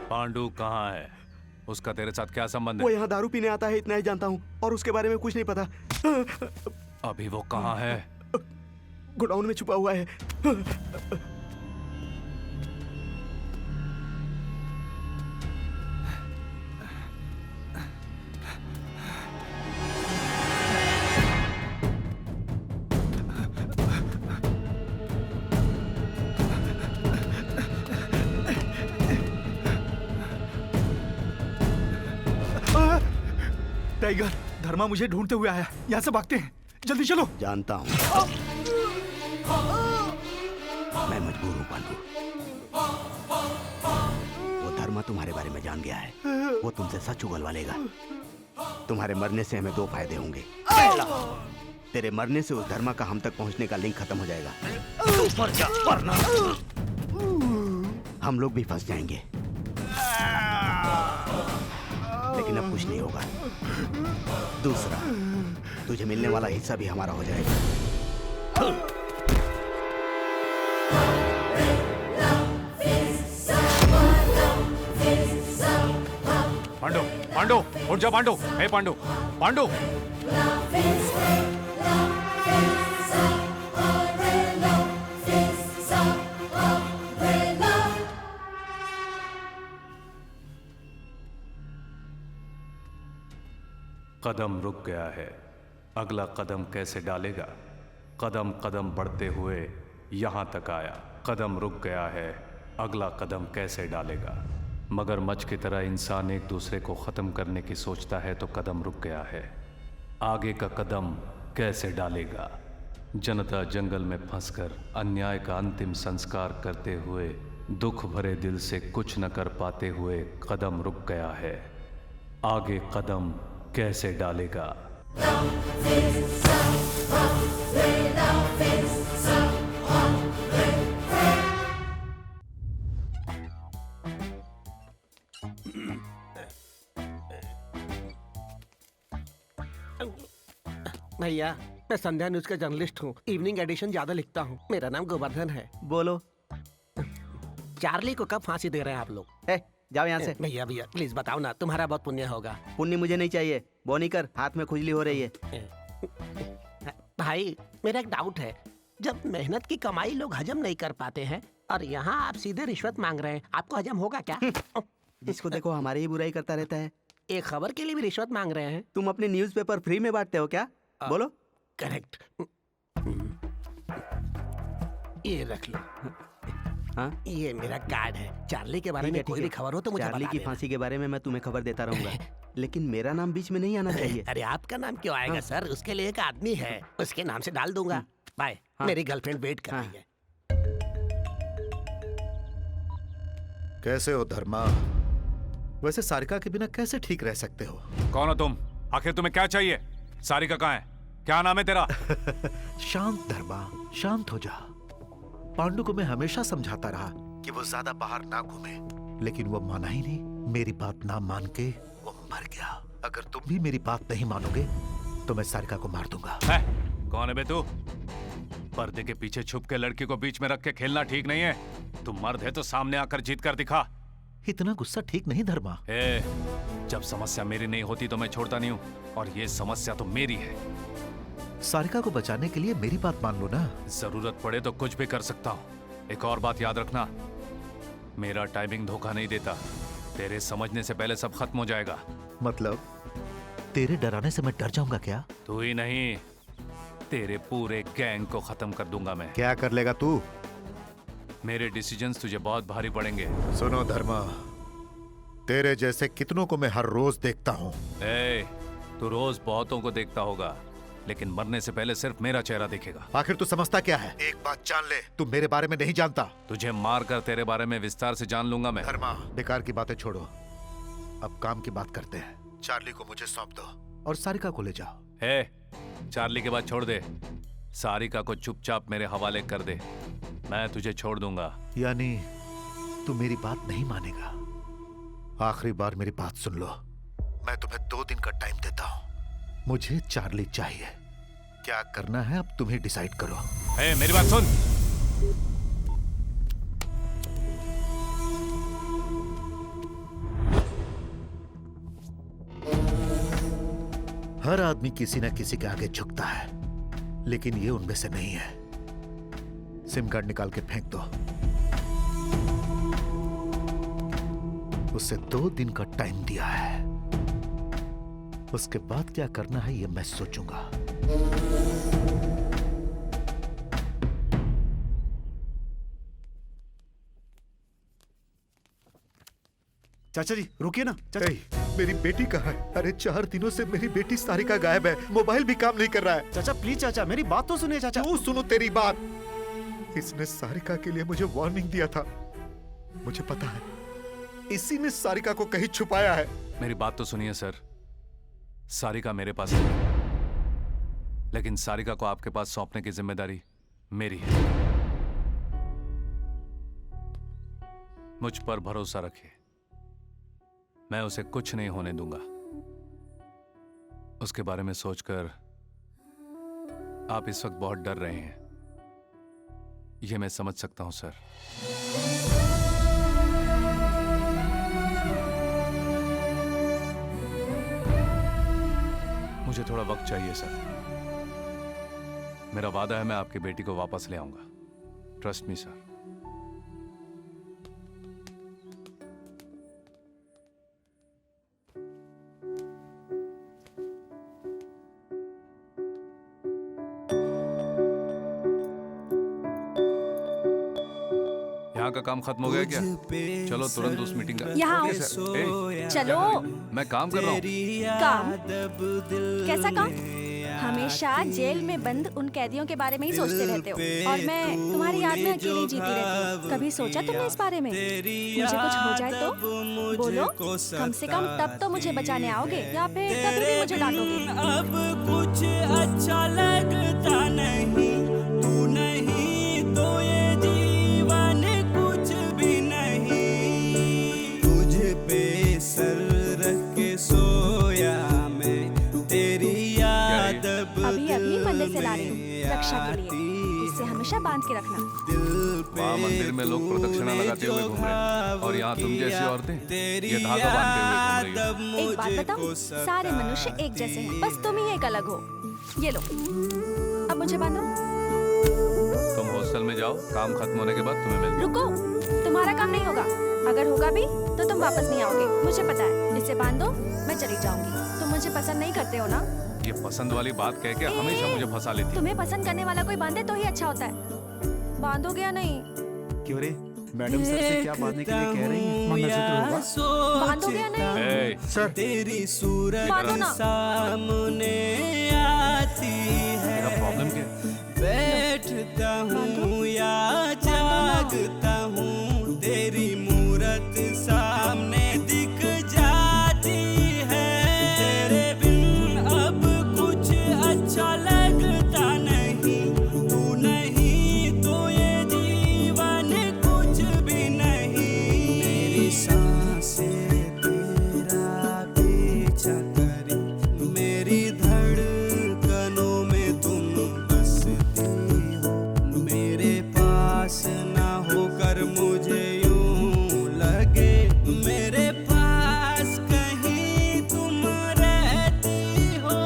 पांडु कहाँ है? उसका तेरे साथ क्या संबंध है? वो यहाँ दारू पीने आता है, इतना ही जानता हूँ, और उसके बारे में कुछ नहीं पता। अभी वो कहाँ है? गोडाउन में छुपा हुआ है। टाइगर, धर्मा मुझे ढूंढते हुए आया, यहाँ से भागते हैं, जल्दी चलो। जानता हूँ, मैं मजबूर हूँ पांडु। वो धर्मा तुम्हारे बारे में जान गया है, वो तुमसे सच उगलवा लेगा। तुम्हारे मरने से हमें दो फायदे होंगे। पहला, तेरे मरने से उस धर्मा का हम तक पहुंचने का लिंक खत्म हो जाएगा। तू मर जा, वरना हम लोग भी फंस जाएंगे। लेकिन अब कुछ नहीं होगा। दूसरा, तुझे मिलने वाला हिस्सा भी हमारा हो जाएगा। पांडु, पांडु, उठ जा पांडु। हे पांडु, पांडु। कदम रुक गया है, अगला कदम कैसे डालेगा? कदम कदम बढ़ते हुए यहाँ तक आया, कदम रुक गया है, अगला कदम कैसे डालेगा? मगरमच्छ की तरह इंसान एक दूसरे को ख़त्म करने की सोचता है तो कदम रुक गया है, आगे का कदम कैसे डालेगा? जनता जंगल में फंसकर अन्याय का अंतिम संस्कार करते हुए दुख भरे दिल से कुछ न कर पाते हुए कदम रुक गया है, आगे कदम कैसे डालेगा? भैया, मैं संध्या न्यूज का जर्नलिस्ट हूँ। इवनिंग एडिशन ज्यादा लिखता हूँ। मेरा नाम गोवर्धन है। बोलो। चार्ली को कब फांसी दे रहे हैं आप लोग? जाओ यहाँ से। भैया भैया प्लीज बताओ ना, तुम्हारा बहुत पुण्य होगा। पुण्य मुझे नहीं चाहिए। बोनी कर, हाथ में खुजली हो रही है। भाई मेरा एक डाउट है, जब मेहनत की कमाई लोग हजम नहीं कर पाते हैं और यहाँ आप सीधे रिश्वत मांग रहे हैं, आपको हजम होगा क्या? जिसको देखो हमारी ही बुराई करता रहता है। एक खबर के लिए भी रिश्वत मांग रहे हैं? तुम अपने न्यूज़पेपर फ्री में बांटते हो क्या? बोलो। करेक्ट। ये रख लो। हाँ? ये मेरा कार्ड है। चार्ली के बारे में कोई भी खबर हो तो मुझे चार्ली बता की देना। फांसी के बारे में मैं तुम्हें खबर देता रहूंगा, लेकिन मेरा नाम बीच में नहीं आना चाहिए। अरे आपका नाम क्यों आएगा सर? उसके लिए एक आदमी है, उसके नाम से डाल दूंगा। बाय। मेरी गर्लफ्रेंड वेट कर रही है। कैसे हो धर्मा? वैसे सारिका के बिना कैसे ठीक रह सकते हो? कौन हो तुम? आखिर तुम्हें क्या चाहिए? सारिका कहाँ है? क्या नाम है तेरा? शांत धर्मा, शांत हो जा। पांडु को मैं हमेशा समझाता रहा कि वो ज्यादा बाहर ना घूमे, लेकिन वो माना ही नहीं। मेरी बात ना मान के वो मर गया। अगर तुम भी मेरी बात नहीं मानोगे तो मैं सारिका को मार दूंगा। कौन है बे तू? पर्दे के पीछे छुप के लड़की को बीच में रख के खेलना ठीक नहीं है। तू मर्द है तो सामने आकर जीत कर दिखा। इतना गुस्सा ठीक नहीं धर्मा। जब समस्या मेरी नहीं होती तो मैं छोड़ता नहीं हूँ, और ये समस्या तो मेरी है। सारिका को बचाने के लिए मेरी बात मान लो ना। जरूरत पड़े तो कुछ भी कर सकता हूँ। एक और बात याद रखना, मेरा टाइमिंग धोखा नहीं देता। तेरे समझने से पहले सब खत्म हो जाएगा। मतलब तेरे डराने से मैं डर जाऊंगा क्या? तू ही नहीं, तेरे पूरे गैंग को खत्म कर दूंगा मैं। क्या कर लेगा तू? मेरे डिसीजंस तुझे बहुत भारी पड़ेंगे। सुनो धर्मा, तेरे जैसे कितनों को मैं हर रोज देखता हूँ। तू रोज बहुतों को देखता होगा, लेकिन मरने से पहले सिर्फ मेरा चेहरा दिखेगा। आखिर तू समझता क्या है? एक बात जान ले, तू मेरे बारे में नहीं जानता। तुझे मार कर तेरे बारे में विस्तार से जान लूंगा मैं। धर्मा, बेकार की बातें छोड़ो, अब काम की बात करते हैं। चार्ली को मुझे सौंप दो और सारिका को ले जाओ। चार्ली के बाद छोड़ दे, सारिका को चुपचाप मेरे हवाले कर दे, मैं तुझे छोड़ दूंगा। यानी तू मेरी बात नहीं मानेगा? आखिरी बार मेरी बात सुन लो, मैं तुम्हें 2 दिन का टाइम देता हूँ। मुझे चार्ली चाहिए। क्या करना है अब तुम ही डिसाइड करो। मेरी बात सुन। हर आदमी किसी न किसी के आगे झुकता है, लेकिन ये उनमें से नहीं है। सिम कार्ड निकाल के फेंक दो। उसे 2 दिन का टाइम दिया है, उसके बाद क्या करना है ये मैं सोचूंगा। चाचा जी रुकिए ना। चाचा मेरी बेटी कहाँ है? अरे 4 दिनों से मेरी बेटी सारिका गायब है, मोबाइल भी काम नहीं कर रहा है। चाचा प्लीज, चाचा मेरी बात तो सुनिए। चाचा क्यों सुनो तेरी बात? इसने सारिका के लिए मुझे वार्निंग दिया था, मुझे पता है। इसी ने सारिका को कहीं छुपाया है। मेरी बात तो सुनिए सर, सारिका मेरे पास है, लेकिन सारिका को आपके पास सौंपने की जिम्मेदारी मेरी है। मुझ पर भरोसा रखिए, मैं उसे कुछ नहीं होने दूंगा। उसके बारे में सोचकर आप इस वक्त बहुत डर रहे हैं, यह मैं समझ सकता हूं सर। मुझे थोड़ा वक्त चाहिए सर। मेरा वादा है मैं आपकी बेटी को वापस ले आऊंगा। Trust me sir. यहाँ का काम खत्म हो गया क्या? चलो तुरंत उस मीटिंग का। यहाँ आओ। ए, चलो। मैं काम कर रहा हूँ। काम? कैसा काम? हमेशा जेल में बंद उन कैदियों के बारे में ही सोचते रहते हो और मैं तुम्हारी याद में अकेली जीती रहती हूँ। कभी सोचा तुमने इस बारे में? मुझे कुछ हो जाए तो बोलो, कम से कम तब तो मुझे बचाने आओगे या फिर तभी भी मुझे डांटोगे। अब कुछ अच्छा लगता नहीं, तू नहीं तो ये जीवन कुछ भी नहीं। तुझ पे सर रख के सोया मैं, तेरी याद अभी अभी मंदिर से ला रही हूँ रक्षा के लिए, इसे हमेशा बांध के रखना। वहाँ मंदिर में लोग प्रदक्षिणा लगाते हुए घूम रहे हैं और यहाँ तुम जैसी औरतें ये धागा बांधते हुए घूम रही हो। एक बात बताऊं, सारे मनुष्य एक जैसे हैं, बस तुम ही एक अलग हो। ये लो, अब मुझे बांधो। तुम हॉस्टल में जाओ, काम खत्म होने के बाद तुम्हें मिलता हूँ। रुको, तुम्हारा काम नहीं होगा। अगर होगा भी तो तुम वापस नहीं आओगे, मुझे पता है। इसे बांधो, मैं चली जाऊंगी। तुम मुझे पसंद नहीं करते हो ना? ये पसंद वाली बात कह के हमेशा मुझे फंसा लेती है। तुम्हें पसंद करने वाला कोई बांधे तो ही अच्छा होता है। बांधोगे या नहीं? क्यों रे, मैडम सर से क्या बांधने के लिए कह रही हैं? मंगलसूत्र होगा। बांधोगे या नहीं? सर, तेरी सूरत बांधो ना। सामने आती है। तेरा प्रॉब्लम क्या है? बैठता हूँ या जागता हूँ, तेरी मूरत सामने दिख जाती है। तेरे बिन अब कुछ अच्छा लगता नहीं, तू नहीं तो ये जीवन कुछ भी नहीं। मेरी सांसें तेरा पीछा करी, मेरी धड़कनों में तुम बसती हो। मेरे पास ना होकर मुझे यूं लगे, मेरे पास कहीं तुम रहती हो।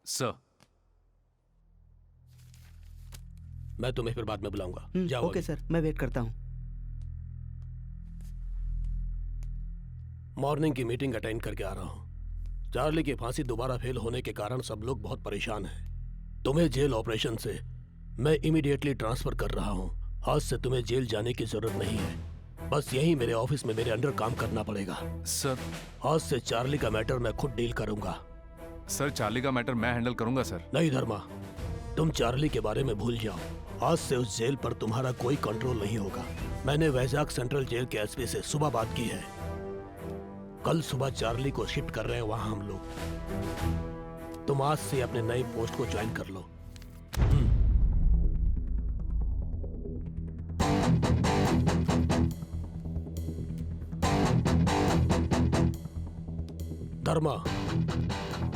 सर, मैं तुम्हें फिर बाद में बुलाऊंगा। जाओ। ओके सर, मैं वेट करता हूँ। मॉर्निंग की मीटिंग अटेंड करके आ रहा हूँ। चार्ली की फांसी दोबारा फेल होने के कारण सब लोग बहुत परेशान हैं। तुम्हें जेल ऑपरेशन से मैं इमीडिएटली ट्रांसफर कर रहा हूँ। आज से तुम्हें जेल जाने की जरूरत नहीं है, बस यहीं मेरे ऑफिस में मेरे अंडर काम करना पड़ेगा। सर, आज से चार्ली का मैटर मैं खुद डील करूंगा। सर, चार्ली का मैटर मैं हैंडल करूंगा सर। नहीं धर्मा, तुम चार्ली के बारे में भूल जाओ। आज से उस जेल पर तुम्हारा कोई कंट्रोल नहीं होगा। मैंने वैजाग सेंट्रल जेल के एसपी से सुबह बात की है। कल सुबह चार्ली को शिफ्ट कर रहे हैं वहां हम लोग। तुम आज से अपने नई पोस्ट को ज्वाइन कर लो। धर्मा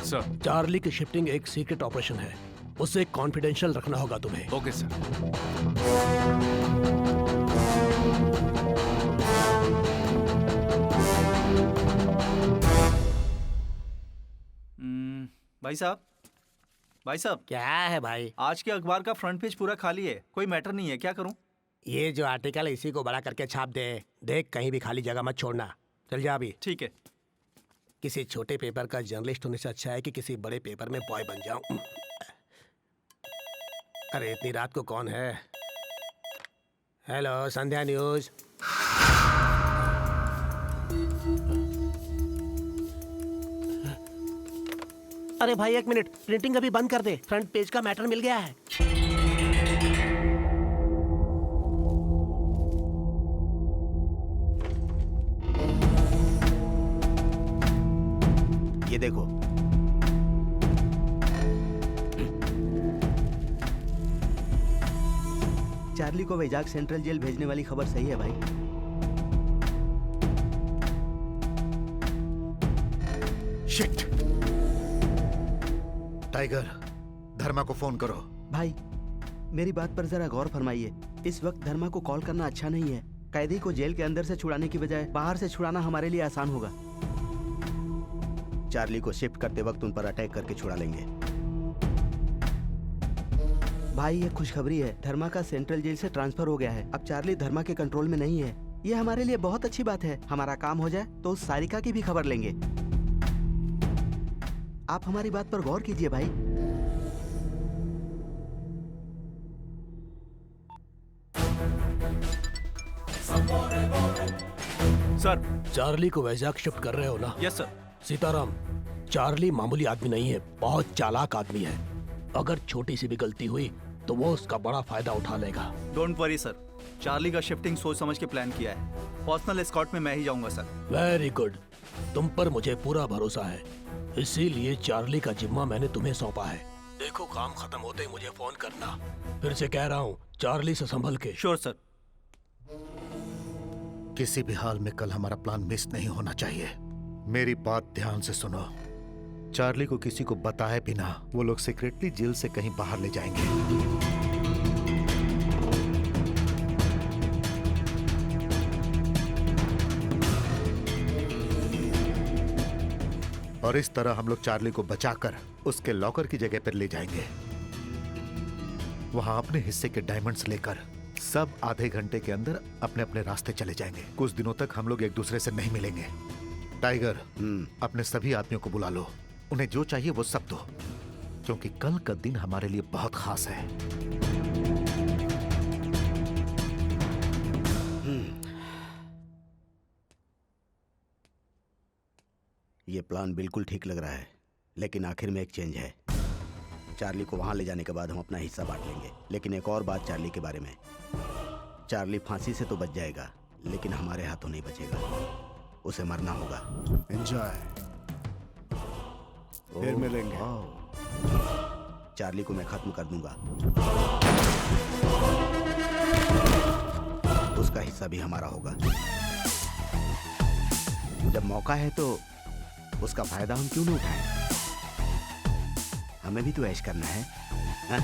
सर, चार्ली की शिफ्टिंग एक सीक्रेट ऑपरेशन है, उसे कॉन्फिडेंशियल रखना होगा तुम्हें। Okay sir. भाई साहब, भाई साहब। क्या है भाई? आज के अखबार का फ्रंट पेज पूरा खाली है, कोई मैटर नहीं है, क्या करूं? ये जो आर्टिकल है इसी को बड़ा करके छाप दे। देख, कहीं भी खाली जगह मत छोड़ना। चल जा अभी। ठीक है। किसी छोटे पेपर का जर्नलिस्ट होने से अच्छा है कि किसी बड़े पेपर में बॉय बन जाऊं। अरे इतनी रात को कौन है? हेलो, संध्या न्यूज। अरे भाई एक मिनट, प्रिंटिंग अभी बंद कर दे, फ्रंट पेज का मैटर मिल गया है। ये देखो, चार्ली को वैजाग सेंट्रल जेल भेजने वाली खबर सही है भाई। शिट! टाइगर, धर्मा को फोन करो। भाई, मेरी बात पर जरा गौर फरमाइए। इस वक्त धर्मा को कॉल करना अच्छा नहीं है। कैदी को जेल के अंदर से छुड़ाने की बजाय बाहर से छुड़ाना हमारे लिए आसान होगा। चार्ली को शिफ्ट करते वक्त उन पर अटैक करके छुड़ा लेंगे। भाई, ये खुशखबरी है, धर्मा का सेंट्रल जेल से ट्रांसफर हो गया है। अब चार्ली धर्मा के कंट्रोल में नहीं है। ये हमारे लिए बहुत अच्छी बात है। हमारा काम हो जाए तो उस सारिका की भी खबर लेंगे। आप हमारी बात पर गौर कीजिए भाई। सर। चार्ली को वैजाग शिफ्ट कर रहे हो ना? Yes sir. सीताराम, चार्ली मामूली आदमी नहीं है, बहुत चालाक आदमी है। अगर छोटी सी भी गलती हुई तो वो उसका बड़ा फायदा उठा लेगा। डोंट वरी सर, चार्ली का शिफ्टिंग सोच समझ के प्लान किया है। पर्सनल एस्कॉर्ट में मैं ही जाऊंगा सर। वेरी गुड, तुम पर मुझे पूरा भरोसा है, इसीलिए चार्ली का जिम्मा मैंने तुम्हें सौंपा है। देखो काम खत्म होते ही मुझे फोन करना। फिर से कह रहा हूँ, चार्ली से संभल के। Sure sir. किसी भी हाल में कल हमारा प्लान मिस नहीं होना चाहिए। मेरी बात ध्यान से सुनो। चार्ली को किसी को बताए बिना वो लोग सीक्रेटली जेल से कहीं बाहर ले जाएंगे। और इस तरह हम लोग चार्ली को बचाकर उसके लॉकर की जगह पर ले जाएंगे। वहां अपने हिस्से के डायमंड्स लेकर सब आधे घंटे के अंदर अपने अपने रास्ते चले जाएंगे। कुछ दिनों तक हम लोग एक दूसरे से नहीं मिलेंगे। टाइगर, अपने सभी आदमियों को बुला लो, उन्हें जो चाहिए वो सब दो, क्योंकि कल का दिन हमारे लिए बहुत खास है। ये प्लान बिल्कुल ठीक लग रहा है, लेकिन आखिर में एक चेंज है। चार्ली को वहां ले जाने के बाद हम अपना हिस्सा बांट लेंगे, लेकिन एक और बात चार्ली के बारे में। चार्ली फांसी से तो बच जाएगा, लेकिन हमारे हाथों नहीं बचेगा। उसे मरना होगा। एंजॉय, फिर मिलेंगे। चार्ली को मैं खत्म कर दूंगा, उसका हिस्सा भी हमारा होगा। जब मौका है तो उसका फायदा हम क्यों नहीं उठाएं? हमें भी तो ऐश करना है, हाँ?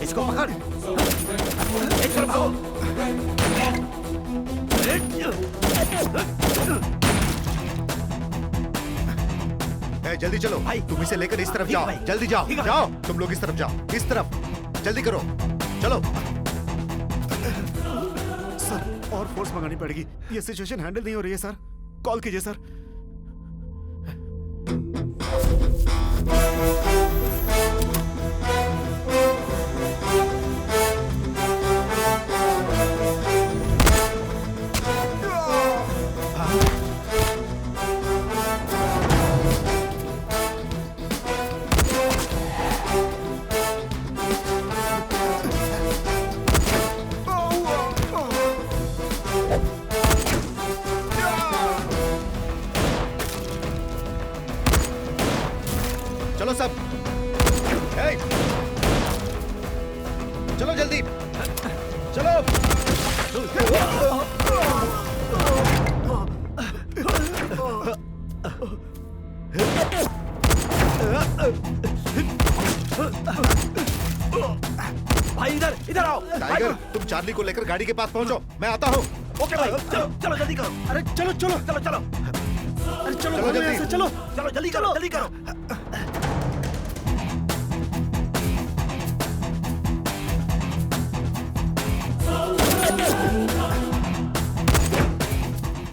इसको पकड़, एक तरफ आओ। जल्दी चलो भाई, तुम इसे लेकर इस तरफ जाओ। जल्दी जाओ, जाओ तुम लोग इस तरफ जाओ, इस तरफ जल्दी करो, चलो। फोर्स मंगानी पड़ेगी। ये सिचुएशन हैंडल नहीं हो रही है सर। कॉल कीजिए सर। चलो सब, हे! चलो जल्दी, चलो। भाई इधर इधर आओ। टाइगर, तुम चार्ली को लेकर गाड़ी के पास पहुंचो, मैं आता हूँ। ओके भाई, चलो चलो जल्दी करो। अरे चलो चलो चलो चलो। अरे चलो चलो जल्दी। ऐसे चलो चलो जल्दी करो, जल्दी करो।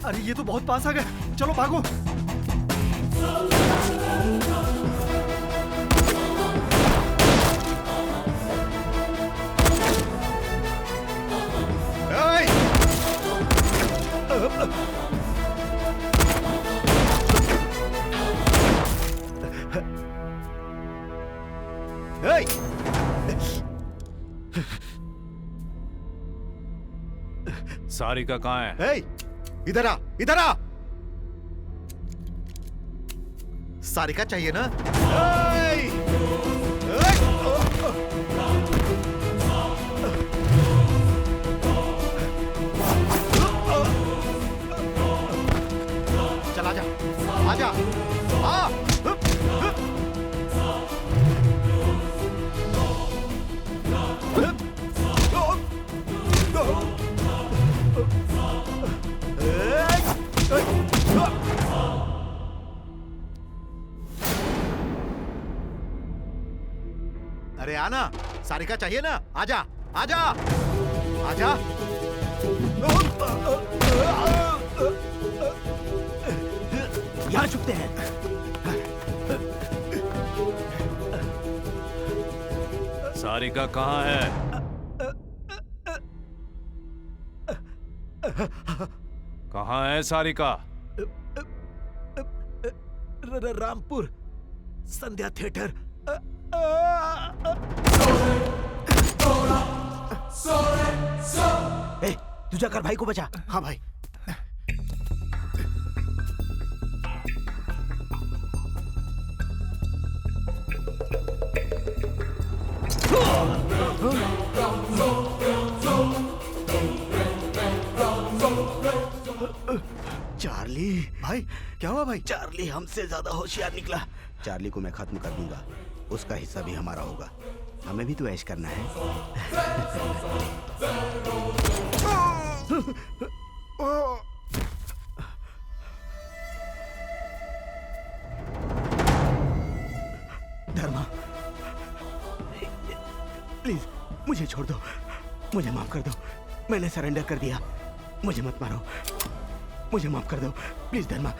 अरे ये तो बहुत पास आ गए। चलो भागो। हे! हे! सारिका कहाँ है? हे! इधर आ, इधर आ। सारिका चाहिए ना? हे! चल आजा, आजा, आ। अरे आना, सारिका चाहिए ना? आजा, आजा, आजा। यहाँ छुपते हैं। सारिका कहाँ है? कहाँ है सारिका? रामपुर संध्या थिएटर। ए, तू जाकर भाई को बचा। हाँ भाई। चार्ली भाई क्या हुआ भाई? चार्ली हमसे ज्यादा होशियार निकला। चार्ली को मैं खत्म कर दूंगा, उसका हिस्सा भी हमारा होगा। हमें भी तो ऐश करना है। धर्मा, प्लीज मुझे छोड़ दो, मुझे माफ कर दो। मैंने सरेंडर कर दिया, मुझे मत मारो, मुझे माफ कर दो please Dharma.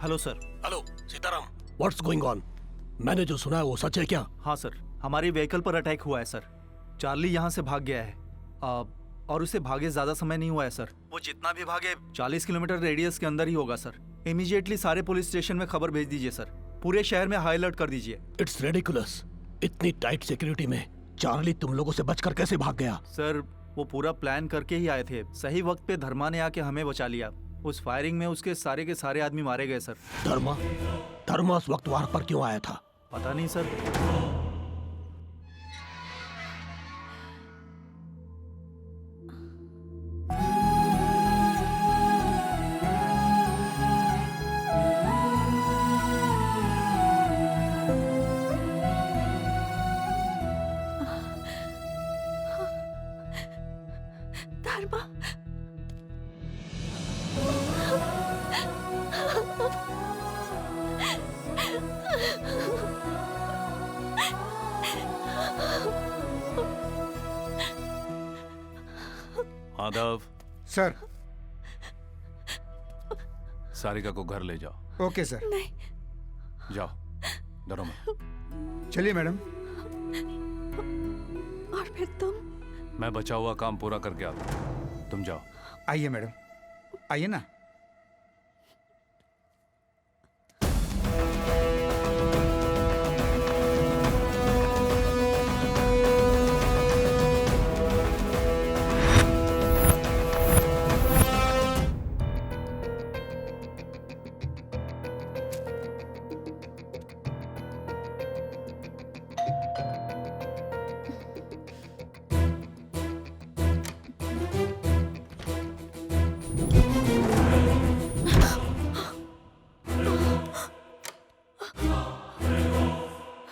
Hello sir. Hello Sitaram, what's going on? मैंने जो सुना है वो सच है क्या? हाँ सर, हमारी व्हीकल पर अटैक हुआ है सर। चार्ली यहाँ से भाग गया है और उसे भागे ज्यादा समय नहीं हुआ है सर। वो जितना भी भागे 40 किलोमीटर रेडियस के अंदर ही होगा सर। इमीडिएटली सारे पुलिस स्टेशन में खबर भेज दीजिए सर। पूरे शहर में हाई अलर्ट कर दीजिए। इट्स रेडिकुलस, इतनी टाइट सिक्योरिटी में चार्ली तुम लोगों से बचकर कैसे भाग गया? सर वो पूरा प्लान करके ही आए थे। सही वक्त पे धर्मा ने आके हमें बचा लिया। उस फायरिंग में उसके सारे के सारे आदमी मारे गए सर। धर्मा उस वक्त वहां पर क्यों आया था? पता नहीं सर। धर्मा। आदव। सर। सारिका को घर ले जाओ। Okay sir. नहीं। जाओ, डरो मत। चलिए मैडम। और फिर तुम? मैं बचा हुआ काम पूरा करके आता हूँ, तुम जाओ। आइए मैडम, आइए ना।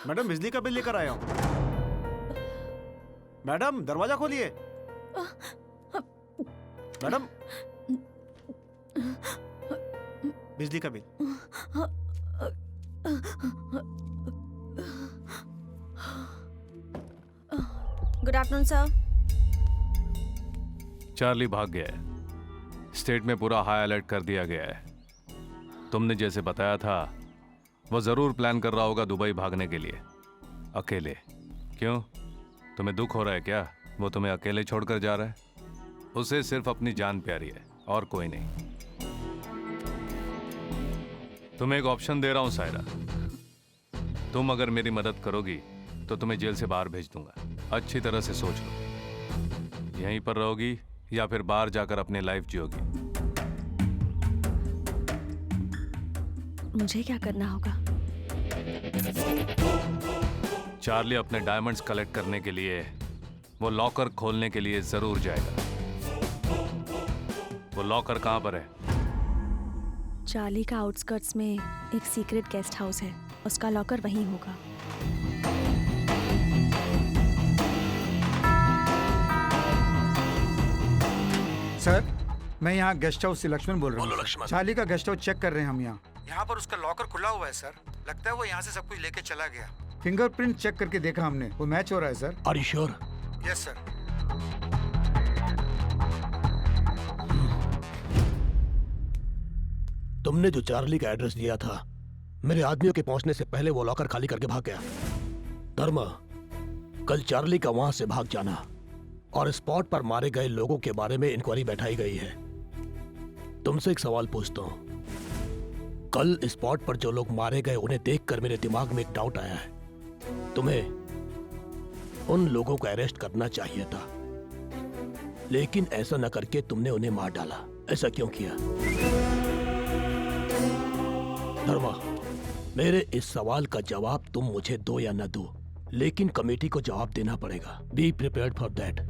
मैडम बिजली का बिल लेकर आया हूँ। मैडम दरवाजा खोलिए। मैडम बिजली का bill. Good afternoon sir. Charlie भाग गया है। स्टेट में पूरा हाई अलर्ट कर दिया गया है। तुमने जैसे बताया था वो जरूर प्लान कर रहा होगा दुबई भागने के लिए, अकेले। क्यों, तुम्हें दुख हो रहा है क्या? वो तुम्हें अकेले छोड़कर जा रहा है? उसे सिर्फ अपनी जान प्यारी है और कोई नहीं। तुम्हें एक ऑप्शन दे रहा हूं सायरा, तुम अगर मेरी मदद करोगी तो तुम्हें जेल से बाहर भेज दूंगा। अच्छी तरह से सोच लो, यहीं पर रहोगी या फिर बाहर जाकर अपनी लाइफ जियोगी। मुझे क्या करना होगा? चार्ली अपने डायमंड्स कलेक्ट करने के लिए वो लॉकर खोलने के लिए जरूर जाएगा। वो लॉकर कहां पर है? चार्ली का आउटस्कर्ट्स में एक सीक्रेट गेस्ट हाउस है, उसका लॉकर वहीं होगा। सर, मैं यहाँ गेस्ट हाउस से लक्ष्मण बोल रहा बोलो हूँ। लक्ष्मण। चार्ली का गेस्ट हाउस चेक कर रहे हैं हम यहाँ पर उसका लॉकर खुला हुआ है सर। लगता है वो यहाँ से सब कुछ लेके चला गया। फिंगरप्रिंट चेक करके देखा हमने, वो मैच हो रहा है sir. Are you sure? Yes sir. तुमने जो चार्ली का एड्रेस दिया था, मेरे आदमियों के पहुंचने से पहले वो लॉकर खाली करके भाग गया। धर्मा, कल चार्ली का वहां से भाग जाना और स्पॉट पर मारे गए लोगों के बारे में इंक्वायरी बैठाई गई है। तुमसे एक सवाल पूछता हूं, कल स्पॉट पर जो लोग मारे गए उन्हें देखकर मेरे दिमाग में एक डाउट आया है। तुम्हें उन लोगों को अरेस्ट करना चाहिए था, लेकिन ऐसा न करके तुमने उन्हें मार डाला। ऐसा क्यों किया? धर्मा, मेरे इस सवाल का जवाब तुम मुझे दो या न दो, लेकिन कमेटी को जवाब देना पड़ेगा। Be prepared for that.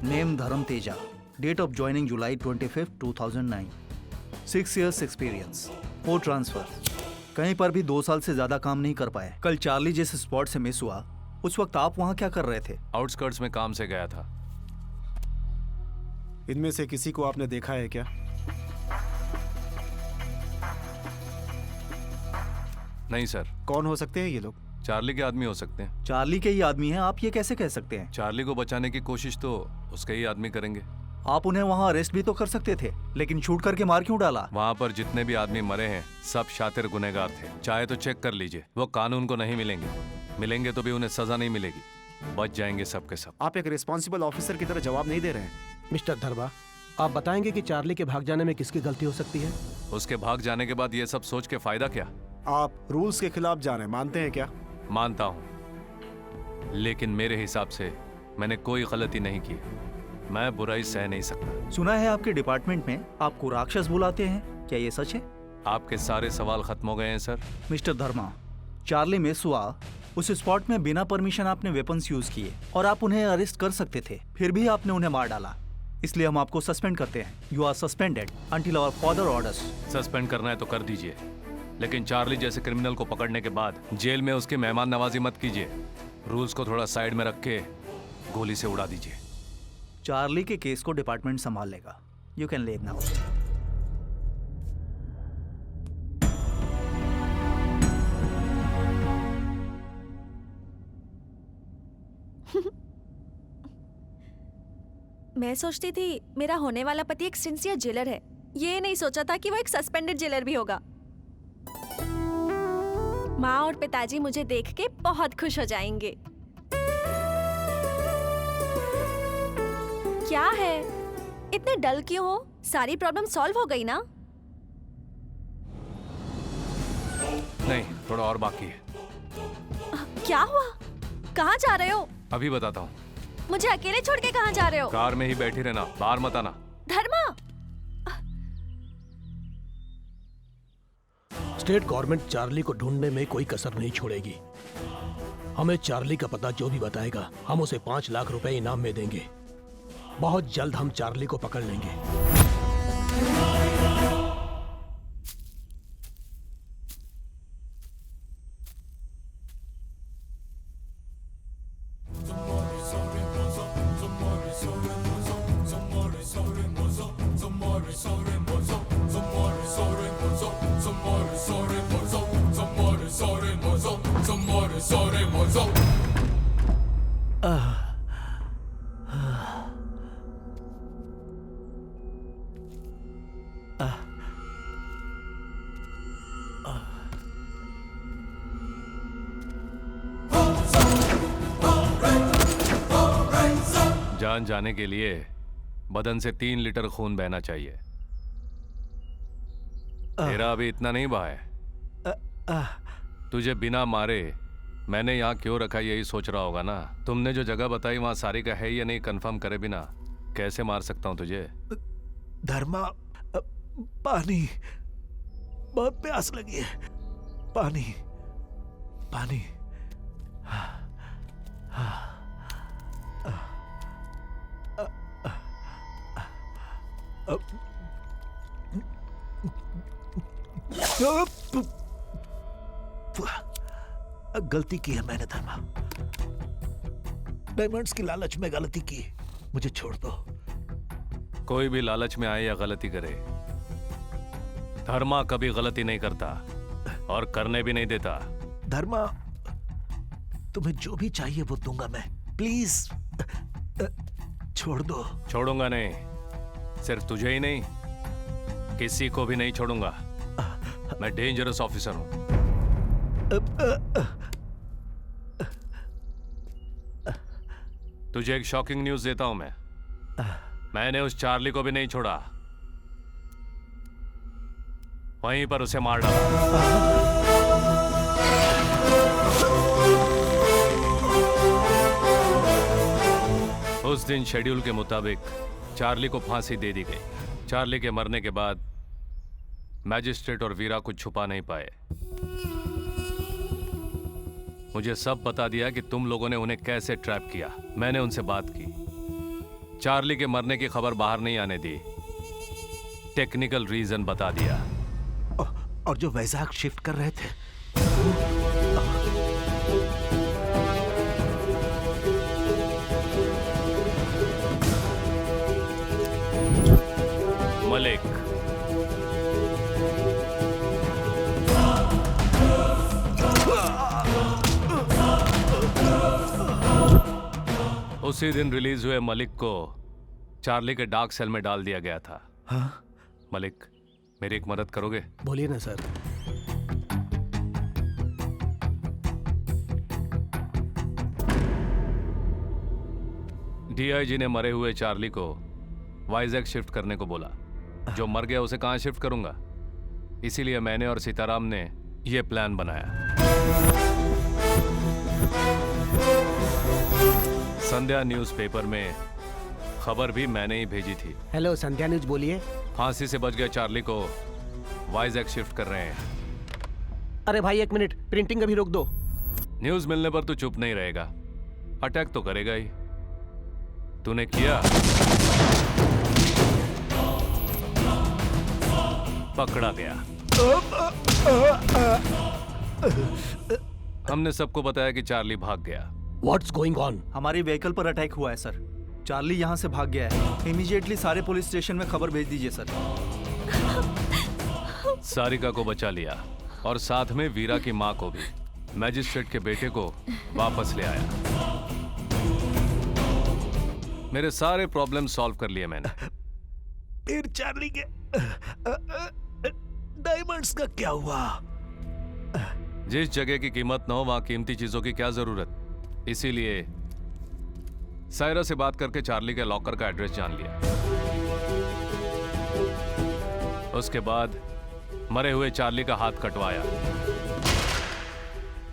Name Dharma Teja, date of joining July 25, 2009, 6 years experience, 4 transfer. कहीं पर भी 2 साल से ज्यादा काम नहीं कर पाए। कल चार्ली जिस स्पॉट से मिस हुआ, उस वक्त आप वहां क्या कर रहे थे? आउटस्कर्ट्स में काम से गया था। इनमें से किसी को आपने देखा है क्या? नहीं सर। कौन हो सकते हैं ये लोग? चार्ली के आदमी हो सकते हैं। चार्ली के ही आदमी हैं, आप ये कैसे कह सकते हैं? चार्ली को बचाने की कोशिश तो उसके ही आदमी करेंगे। आप उन्हें वहां अरेस्ट भी तो कर सकते थे, लेकिन शूट करके मार क्यों डाला? वहाँ पर जितने भी आदमी मरे हैं सब शातिर गुनहगार थे। चाहे तो चेक कर लीजिए, वो कानून को नहीं मिलेंगे। मिलेंगे तो भी उन्हें सजा नहीं मिलेगी, बच जाएंगे सब के सब। आप एक रिस्पॉन्सिबल ऑफिसर की तरह जवाब नहीं दे रहे हैं। मिस्टर धर्मा, आप बताएंगे कि चार्ली के भाग जाने में किसकी गलती हो सकती है? उसके भाग जाने के बाद ये सब सोच के फायदा क्या? आप रूल्स के खिलाफ जा रहे हैं, मानते हैं क्या? मानता हूँ, लेकिन मेरे हिसाब से मैंने कोई गलती नहीं की। मैं बुराई सह नहीं सकता। सुना है आपके डिपार्टमेंट में आपको राक्षस बुलाते हैं, क्या ये सच है? आपके सारे सवाल खत्म हो गए हैं सर। मिस्टर धर्मा, चार्ली मिस हुआ, उस स्पॉट में बिना परमिशन आपने वेपन्स यूज किए और आप उन्हें अरेस्ट कर सकते थे, फिर भी आपने उन्हें मार डाला। इसलिए हम आपको सस्पेंड करते हैं। You are suspended until our further orders. Suspend करना है तो कर दीजिए, लेकिन चार्ली जैसे क्रिमिनल को पकड़ने के बाद जेल में उसकी मेहमान नवाजी मत कीजिए। रूल्स को थोड़ा साइड में रख के गोली से उड़ा दीजिए। चार्ली के केस को डिपार्टमेंट संभाल लेगा। You can leave now. मैं सोचती थी मेरा होने वाला पति एक सिंसियर जेलर है, ये नहीं सोचा था कि वो एक सस्पेंडेड जेलर भी होगा। माँ और पिताजी मुझे देख के बहुत खुश हो जाएंगे। क्या है, इतने डल क्यों हो? सारी प्रॉब्लम सॉल्व हो गई ना? नहीं, थोड़ा और बाकी है। क्या हुआ? कहाँ जा रहे हो? अभी बताता हूँ। मुझे अकेले छोड़ के कहाँ जा रहे हो? कार में ही बैठी रहना, बाहर मत आना। धर्मा! स्टेट गवर्नमेंट चार्ली को ढूंढने में कोई कसर नहीं छोड़ेगी। हमें चार्ली का पता जो भी बताएगा हम उसे 5 लाख रुपए इनाम में देंगे। बहुत जल्द हम चार्ली को पकड़ लेंगे। जान जाने के लिए बदन से 3 लीटर खून बहना चाहिए। तेरा अभी इतना नहीं बहा है। तुझे बिना मारे मैंने यहाँ क्यों रखा यही सोच रहा होगा ना। तुमने जो जगह बताई वहाँ सारिका है या नहीं कंफर्म करे बिना कैसे मार सकता हूँ तुझे? धर्मा, पानी, बहुत प्यास लगी है। पानी, पानी। गलती की है मैंने धर्मा, डायमंड्स की लालच में गलती की। मुझे छोड़ दो। कोई भी लालच में आए या गलती करे, धर्मा कभी गलती नहीं करता और करने भी नहीं देता। धर्मा, तुम्हें जो भी चाहिए वो दूंगा मैं। प्लीज छोड़ दो। छोड़ूंगा नहीं, सिर्फ तुझे ही नहीं किसी को भी नहीं छोड़ूंगा। मैं डेंजरस ऑफिसर हूं। तुझे एक शॉकिंग न्यूज देता हूं मैं। मैंने उस चार्ली को भी नहीं छोड़ा, वहीं पर उसे मार डाला। उस दिन शेड्यूल के मुताबिक चार्ली को फांसी दे दी गई। चार्ली के मरने के बाद मैजिस्ट्रेट और वीरा कुछ छुपा नहीं पाए। मुझे सब बता दिया कि तुम लोगों ने उन्हें कैसे ट्रैप किया। मैंने उनसे बात की, चार्ली के मरने की खबर बाहर नहीं आने दी, टेक्निकल रीजन बता दिया। और जो वैजाग शिफ्ट कर रहे थे, मलिक, उसी दिन रिलीज हुए मलिक को चार्ली के डार्क सेल में डाल दिया गया था। हाँ? मलिक, मेरी एक मदद करोगे? बोलिए ना सर। डीआईजी ने मरे हुए चार्ली को वाइजैक शिफ्ट करने को बोला। जो मर गया उसे कहां शिफ्ट करूंगा? इसीलिए मैंने और सीताराम ने यह प्लान बनाया। संध्या न्यूज़पेपर में खबर भी मैंने ही भेजी थी। हेलो, संध्या न्यूज बोलिए। फांसी से बच गए चार्ली को वाइजैक शिफ्ट कर रहे हैं। अरे भाई एक मिनट, प्रिंटिंग अभी रोक दो। न्यूज़ मिलने पर तू चुप नहीं रहेगा, अटैक तो करेगा ही। तूने किया, पकड़ा गया। हमने सबको बताया कि चार्ली भाग गया। What's going on? हमारी व्हीकल पर अटैक हुआ है सर। चार्ली यहाँ से भाग गया है। इमीडिएटली सारे पुलिस स्टेशन में खबर भेज दीजिए सर। सारिका को बचा लिया और साथ में वीरा की माँ को भी। मैजिस्ट्रेट के बेटे को वापस ले आया। मेरे सारे प्रॉब्लम सॉल्व कर लिए मैंने। फिर चार्ली के डायमंड्स का क्या हुआ? जिस जगह की कीमत न हो वहां कीमती चीजों की क्या जरूरत। इसीलिए सायरा से बात करके चार्ली के लॉकर का एड्रेस जान लिया। उसके बाद मरे हुए चार्ली का हाथ कटवाया।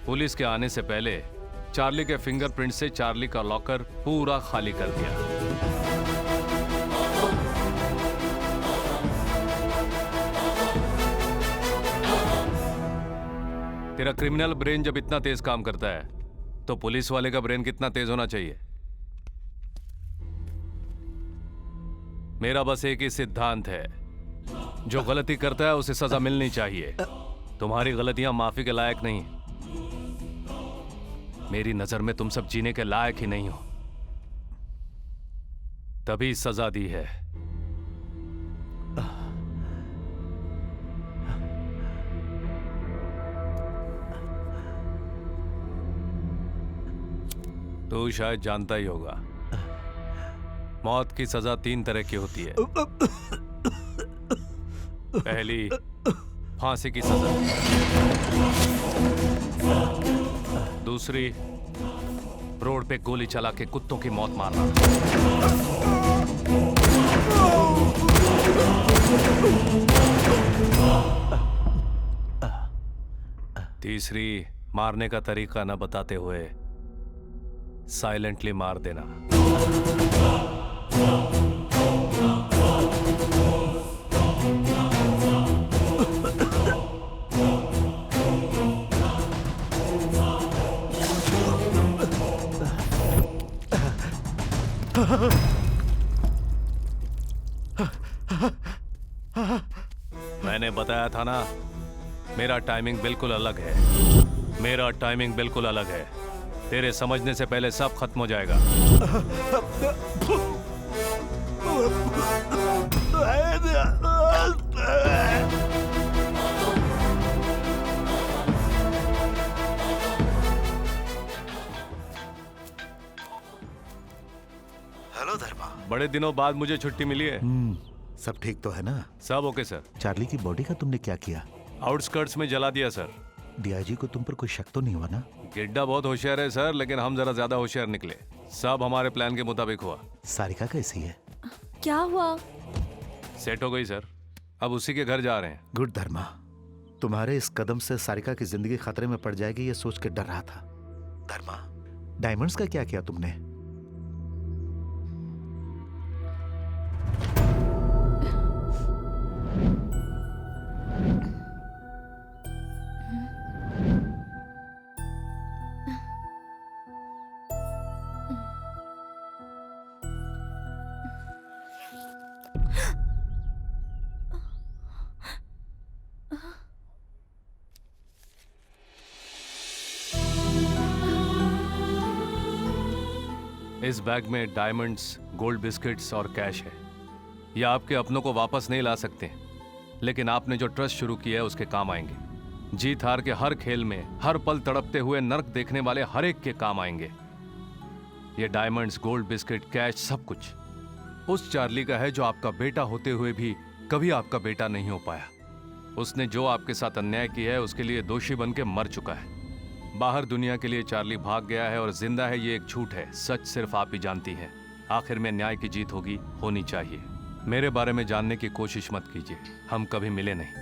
पुलिस के आने से पहले चार्ली के फिंगरप्रिंट से चार्ली का लॉकर पूरा खाली कर दिया। तेरा क्रिमिनल ब्रेन जब इतना तेज काम करता है तो पुलिस वाले का ब्रेन कितना तेज होना चाहिए। मेरा बस एक ही सिद्धांत है, जो गलती करता है उसे सजा मिलनी चाहिए। तुम्हारी गलतियां माफी के लायक नहीं। मेरी नजर में तुम सब जीने के लायक ही नहीं हो, तभी सजा दी है। तू शायद जानता ही होगा, मौत की सजा 3 तरह की होती है। पहली, फांसी की सजा। दूसरी, रोड पे गोली चला के कुत्तों की मौत मारना। तीसरी, मारने का तरीका न बताते हुए साइलेंटली मार देना। मैंने बताया था ना, मेरा टाइमिंग बिल्कुल अलग है। मेरा टाइमिंग बिल्कुल अलग है। तेरे समझने से पहले सब खत्म हो जाएगा। हेलो धर्मा। बड़े दिनों बाद मुझे छुट्टी मिली है। सब ठीक तो है ना? सब ओके सर। चार्ली की बॉडी का तुमने क्या किया? आउटस्कर्ट्स में जला दिया सर। डीआईजी को तुम पर कोई शक तो नहीं हुआ ना? गिड्डा बहुत होशियार है सर, लेकिन हम जरा ज्यादा होशियार निकले। सब हमारे प्लान के मुताबिक हुआ। सारिका कैसी है? क्या हुआ? सेट हो गई सर, अब उसी के घर जा रहे हैं। गुड धर्मा, तुम्हारे इस कदम से सारिका की जिंदगी खतरे में पड़ जाएगी ये सोच के डर रहा था। धर्मा, डायमंड्स का क्या किया तुमने? इस बैग में डायमंड्स, गोल्ड बिस्किट्स और कैश है। ये आपके अपनों को वापस नहीं ला सकते, लेकिन आपने जो ट्रस्ट शुरू किया है उसके काम आएंगे। जीत हार के हर खेल में हर पल तड़पते हुए नर्क देखने वाले हर एक के काम आएंगे। ये डायमंड्स, गोल्ड बिस्किट, कैश सब कुछ उस चार्ली का है जो आपका बेटा होते हुए भी कभी आपका बेटा नहीं हो पाया। उसने जो आपके साथ अन्याय किया है उसके लिए दोषी बन के मर चुका है। बाहर दुनिया के लिए चार्ली भाग गया है और जिंदा है, ये एक झूठ है। सच सिर्फ आप ही जानती हैं। आखिर में न्याय की जीत होगी, होनी चाहिए। मेरे बारे में जानने की कोशिश मत कीजिए, हम कभी मिले नहीं।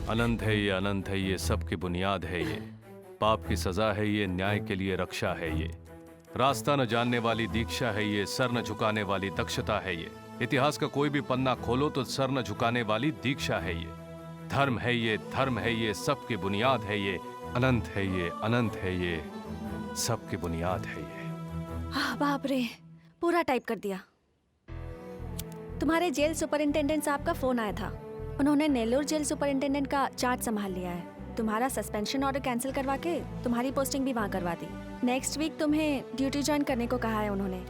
अनंत है ये, अनंत है ये, सबकी बुनियाद है ये। पाप की सजा है ये, न्याय के लिए रक्षा है ये। रास्ता न जानने वाली दीक्षा है ये, सर न झुकाने वाली दक्षता है ये। इतिहास का कोई भी पन्ना खोलो तो सर न झुकाने वाली दीक्षा है ये। धर्म है ये, धर्म है ये, सबकी बुनियाद है ये। अनंत है ये, अनंत है ये, सबकी बुनियाद है ये। बाप रे, पूरा टाइप कर दिया। तुम्हारे जेल सुपरिंटेंडेंट साहब का फोन आया था। उन्होंने नेल्लोर जेल सुपरिंटेंडेंट का चार्ज संभाल लिया है। तुम्हारा सस्पेंशन ऑर्डर कैंसिल करवा के तुम्हारी पोस्टिंग भी वहाँ करवा दी। नेक्स्ट वीक तुम्हें ड्यूटी ज्वाइन करने को कहा है उन्होंने।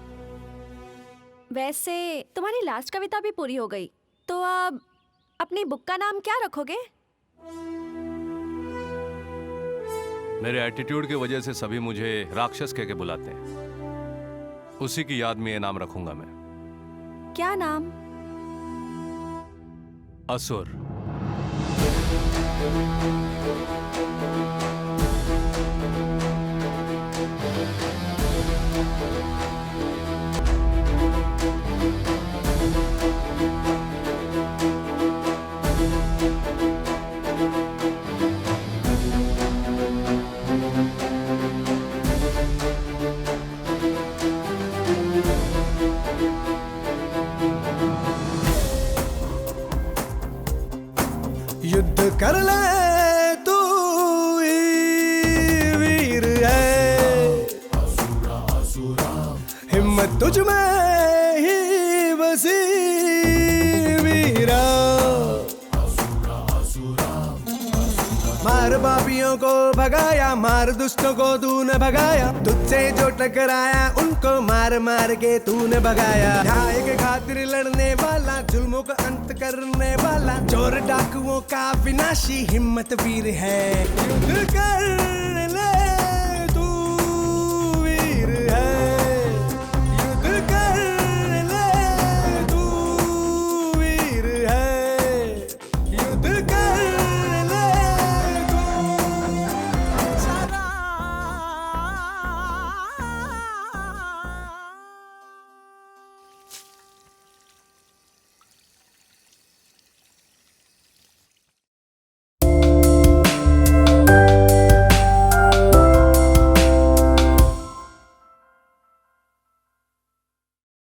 वैसे तुम्हारी लास्ट कविता भी पूरी हो गई, तो अब अपनी बुक का नाम क्या रखोगे? मेरे एटीट्यूड की वजह से सभी मुझे राक्षस कह के बुलाते हैं। उसी की याद में ये नाम रखूंगा मैं। क्या नाम? असुर। युद्ध कर ले तू ही वीर है, हिम्मत तुझ में ही बसी वीरा। मार पापियों को भगाया, मार दुष्टों को तूने भगाया, तुझसे जो टकराया उनको मार मार के तूने भगाया। न्याय के खातिर लड़ने वाला, जुल्मों का अंत करने वाला, चोर डाकुओं का विनाशी हिम्मत वीर है। युद्ध कर ले